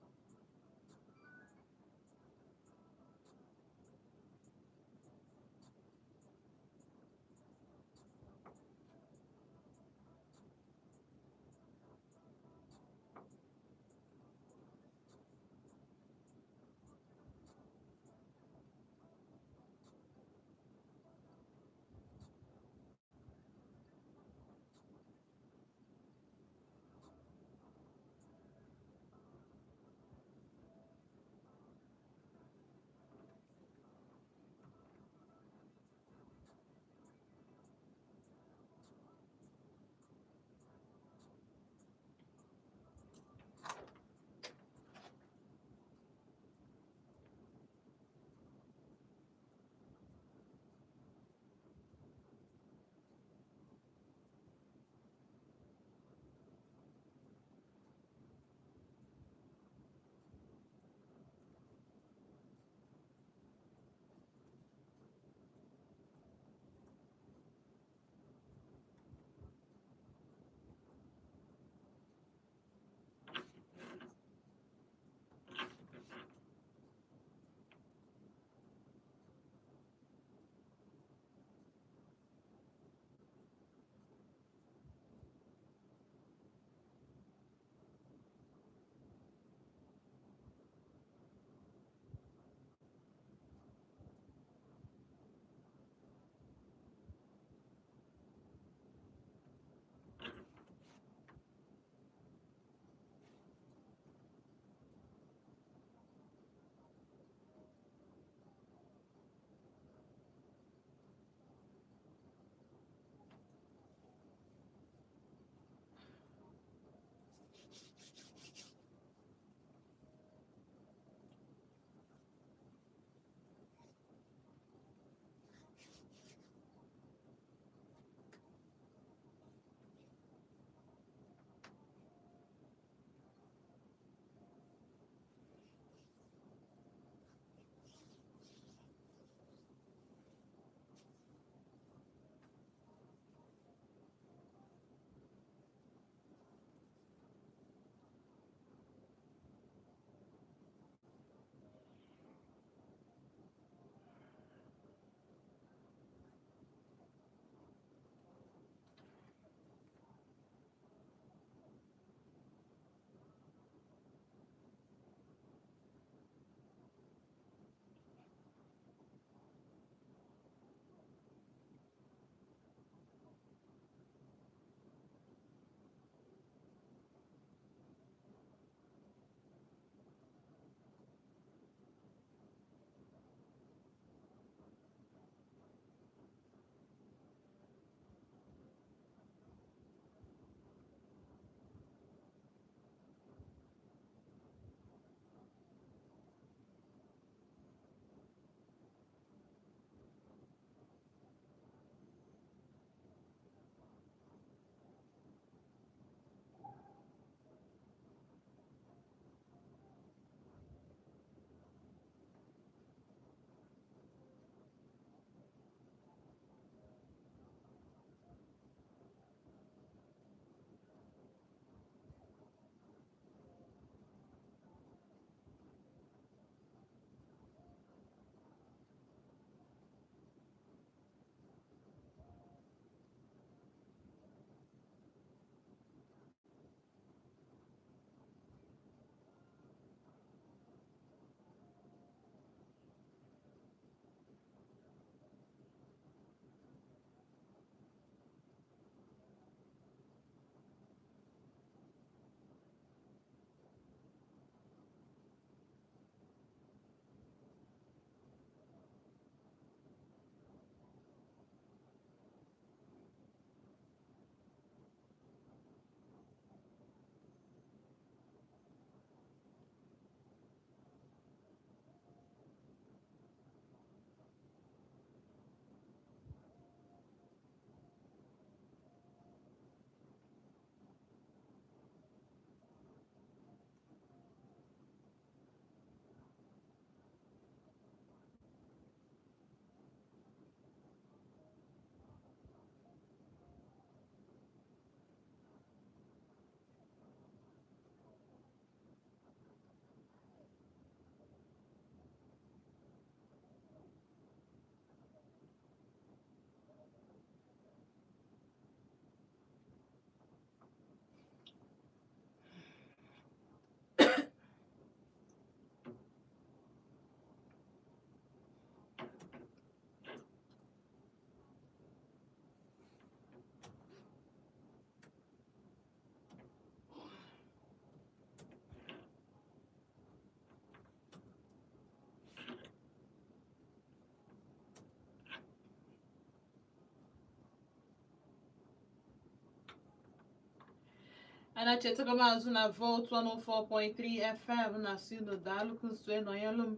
Anachetara mazụ na Volt 104.3 FM na si unu daalụ kụsue nọnyelụ m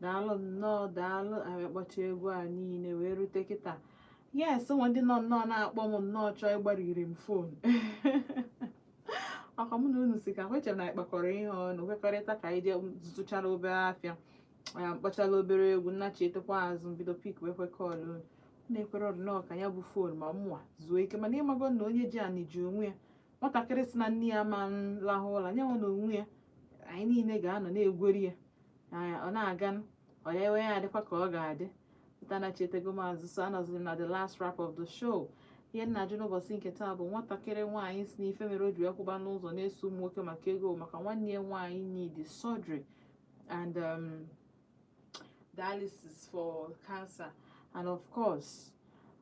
daalụ nnọọ daalụ anyị kpọcha egwu a niile wee rute kịta yes nwe ndị nọ nnọọ na-akpọ m nnọọ chọọ ịgbariri m fon ọkwa mụ na unu si ka kwechere na ịkpakọrọ ihe ọnụ kwekọrịta ka anyị jee zụtụchara obere afịa ya mkpọchala obere egwu nnachetekwa azụ bido pik wee kwekọọlụ unu na-ekwere nnọọ ka ya bụ fon ma mụnwa zuo ike mana ịmago na onye ji anị ji onwe ya nwatakịrị si na nne ya ma lahụ ụra nyanwa na onwe ya anyị niile ga-anọ na-egweri ya ọ na-aga ọ ya ewe ya adịkwa ka ọ ga-adị ụtanachetego maazụ so anọziri na the last wrap of the show ihe nna ajụ n'ụbọchị nke taa bụ nwatakịrị nwaanyị si n'ife mere o ji wee kwụba n'ụzọ na-eso ụmụ nwoke maka ego maka nwanne ya nwaanyị need surgery and dialysis for cancer and of course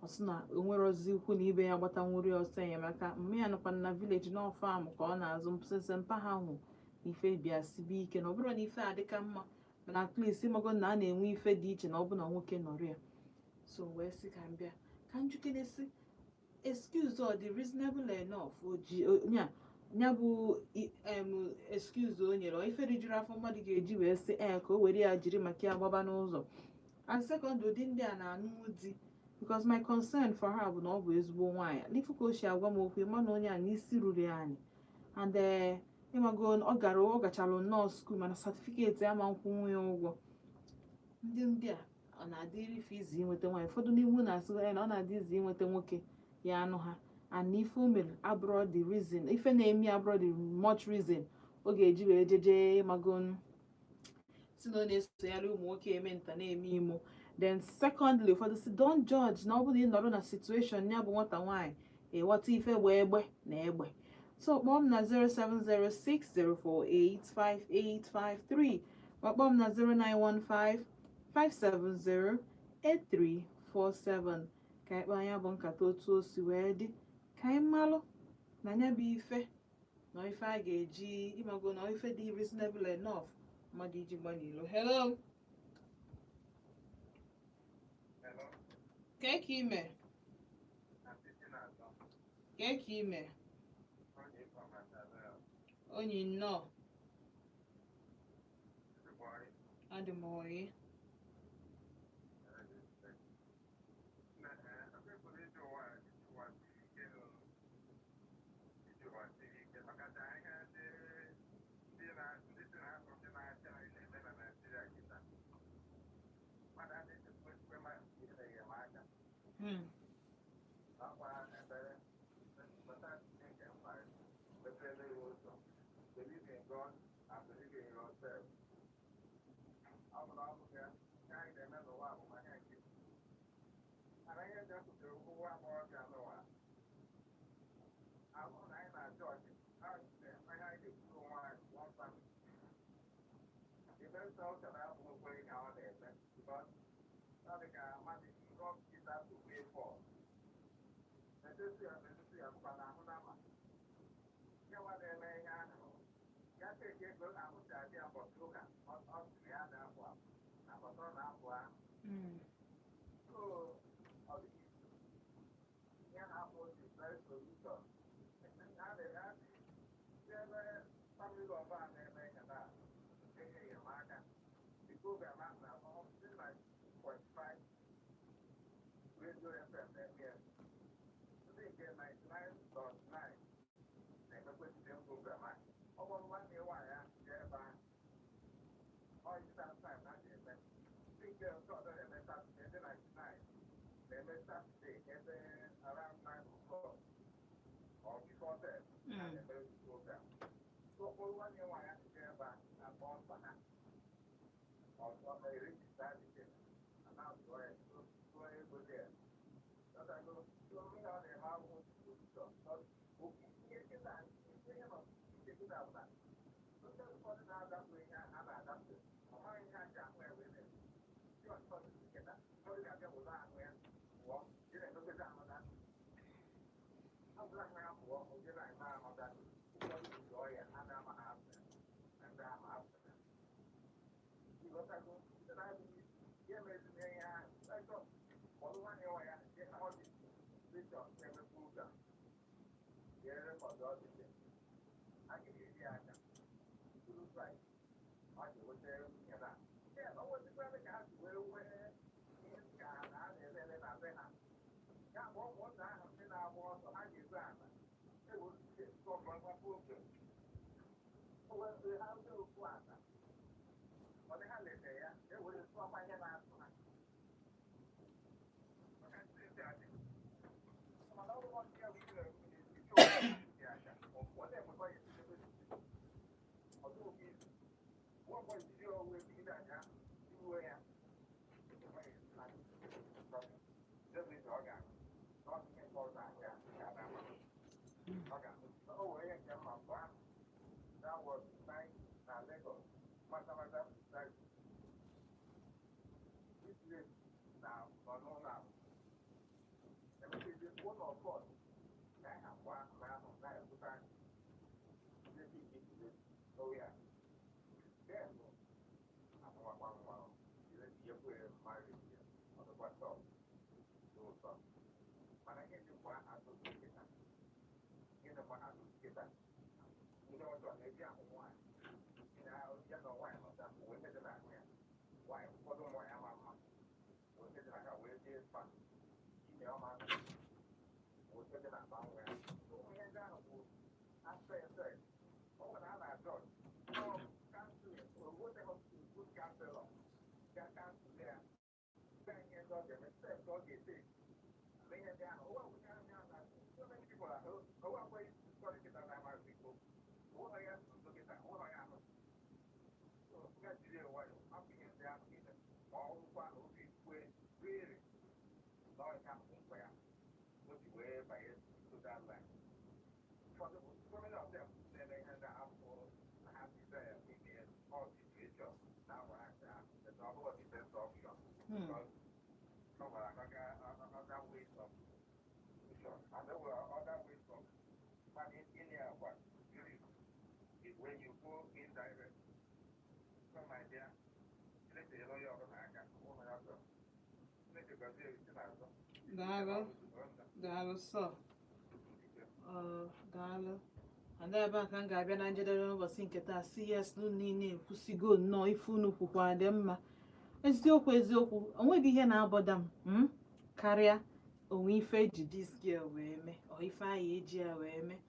ọ sị na o nwere ozi ukwu na ibe ya gbatanwuri ọsọ enyemaka mme ya nọkwa na vileji n'ọfam ka ọ na-azụ mpụsịsị mpa ha hụ ife bịa sibe ike na ọ bụrụ na ife adịka mma mana at least ịmago na a na-enwe ife dị iche na ọ bụ na nwoke nọrọ ya so wee sị ka m bịa ka njukenesi excuse ọ dị reasonable enough ya bụ excuse o nyere ife rijuru afọ mmadụ ga-eji wee sị ka o were ya jiri maka ya gbaba n'ụzọ and second ụdị ndị a na-anụnwu di because my concern for her bụ na ọ bụ ezigbo nwaanyị n'ifu ka o si agwa m okwu ịma na onye a n'isi ruru ya anyị and ịmago ọ gachalụ nọọsụ skuul mana satifiketi ama nkwụnwe ya ụgwọ ndị a ọ na-adịrị ife izi inweta nwaanyị ụfọdụ n'ihu na-asị na ọ na-adị izi inweta nwoke ya anụ ha and ife o mere abroad the reason ife na-eme abroad the much reason ọ ga-eji wee jeje ịmago si na ọ na-esonyere ụmụ nwoke eme nta na-eme imo then secondly ụfọdụ si don't judge na ọ bụrụ na ị nọrọ na situation ya bụ nwata nwaanyị ịghọta ife gba egbe na egbe so kpọọ m na 07060485853 ma kpọọ m na 09155708347 ka anyị kpaa anya bụ nkata otu o si wee dị ka anyị malụ na anya bụ ife na ife a ga-eji ịmago na ife dị reasonable enough mmadụ iji gbanilo hello Kee ka ime? Kee ka ime? Onye nnọọ. Adị m oyi. Believe in God and believe in yourself. outside. I was there, you know. Yeah, I was the guy where in Ghana, and then I said, yeah, what time I'm in our war, so I get that. It was so from my book. Well, the house of Plata. When they had it there, it was so my head last night. But I said that. I'm another one here, we could have what they were going to do. Although what was your way to that? You were here. Just with the organ. Not to get more than that. Oh, yeah, my plan. That was nice and Lagos. Mathematics, like this place now, but no now. And maybe this one of course, I have one man on that time. Oh, yeah. Then, I'm one. You put my review on the WhatsApp. So, when I get you one, I will get that. You know what I will get that. You know what maybe I'm one. You know why I'm not that. We're heading out here. Why? What do I am? We're heading out here. We're just fun. You know, man. We're heading out somewhere. So we head down. I say, oh, and I'm not done. Oh, cancel it. What the hell? Good cancel. Can't cancel there. Can't get done. Them except don't get sick. Lay it down. Oh, we got it down. So many people are. Oh, I'm waiting to start to get that out of people. What I have to look at that. What I have. So we got to do it. I'm being down here. All the while, we're really not a kind of way. What you wear by it to that line. For the women of them, then they had the apple, I have to say, all situation. Now I have the double of the best option. Because other ways of solution. And there were other ways of money in here, but really, when you go indirect, some idea, let's say, you're American, Daalụ sọ. Daalụ. And ebe a ka m ga-abịa na njedebe n'ụbọchị nke taa si yes unu niile ekwusigo nnọọ ife unu kwukwara dị mma. Eziokwu onweghị ihe na-abọda m karịa onwe ife eji this girl wee mee or ife anyị eji ya wee mee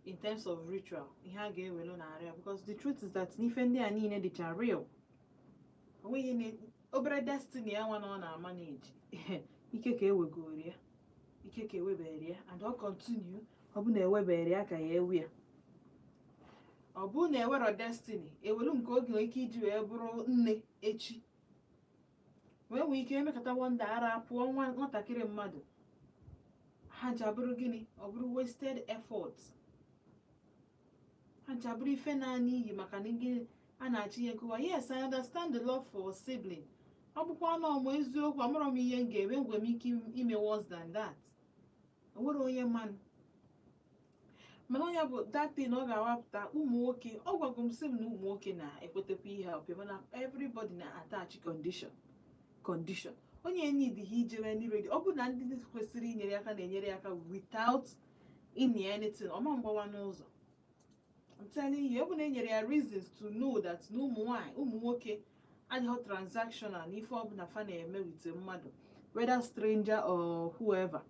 in terms of ritual ihe a ga-ewelu na-arịa because the truth is that n'ife ndị a niile dịcha real. Onweghị obere destiny ya nwa na ọ na-ama na-eji ike ka ewegoro ya ike ka ewebere ya and ọ continue ọ bụ na ewebere ya ka ya ewu ya ọ bụ na ewero destiny ewelu nke oge nwere ike iji wee bụrụ nne echi wee nwee ike emekọta wanda ara pụọ nwatakịrị mmadụ ha ji abụrụ gịnị ọ bụrụ wasted effort ha ji abụrụ ife naanị iyi maka na gịnị a na-achị ihe nkụwa yes I understand the love for sibling ọ bụkwa na ọmụ eziokwu amụrụ m ihe m ga-eme ngwe m ike ime worse than that o nwere onye mmanụ mana onye bụ datin ọ ga-awapụta ụmụ nwoke ọ gwagụ m sị m na ụmụ nwoke na-ekwetekwa ihe ọpịa mana everybody na-attach condition onye need ha ijewe ndị ready ọ bụ na ndị kwesịrị inyere aka na-enyere ya aka without any anything ọma mgbawa n'ụzọ I'm telling you ọ bụ na enyere ya reasons to know that na ụmụ nwoke adịghị transactional na ife ọbụla fa na-eme with mmadụ whether stranger or whoever.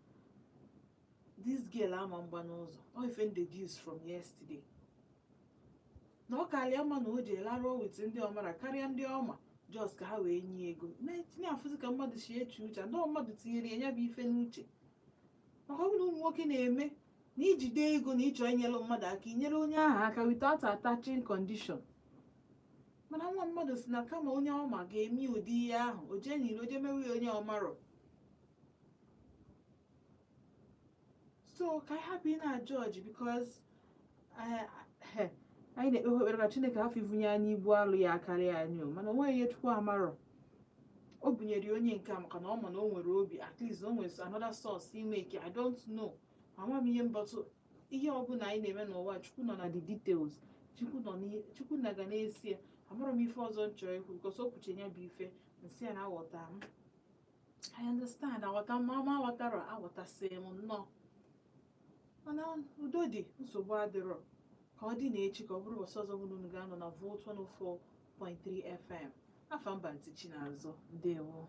This girl ama mgba n'ụzọ ọ ife deduce from yesterday na ọ karịa mma na o ji laruo with ndị ọmara karịa ndị ọma just ka ha wee nye ego na-etinye afụzi ka mmadụ si eche uche ndị mmadụ tinyere ya bụ ife n'uche maka ọ bụ na ụmụ nwoke na-eme na ijide ego na ịchọ inyere mmadụ aka inyere onye ahụ aka without attaching condition mana nwa mmadụ si na kama onye ọma ga-eme ụdị ihe ahụ o jee n'iro oje mewe onye ọmarọ so ka anyị hapụ ị na-ajọji because anyị na-ekpe ekpere ka Chineke hafụ ivunye anyị ibu alụ ya akarịa anyị mana o nweghị ihe Chukwu amarọ o bunyere onye nke a maka na ọ ma na o nwere obi at least o nwere another source ime ike I don't know ama m ihe mbọtụ ihe ọbụla anyị na-eme n'ụwa Chukwu nọ na the details Chukwu na ga na-esi ya amarọ m ife ọzọ nchọrọ ikwu because o kwuche ya bụ ife nsị ya na aghọta m I understand aghọta m ama aghọtara aghọtasị m nnọọ mana udo dị nsogbu adịrọ ka ọ dị na echi ka ọ bụrụ ụbọchị ọzọ unu ga-anọ na Volt 104.3 FM. Afa mba Ntichi n'azụ. Ndewo.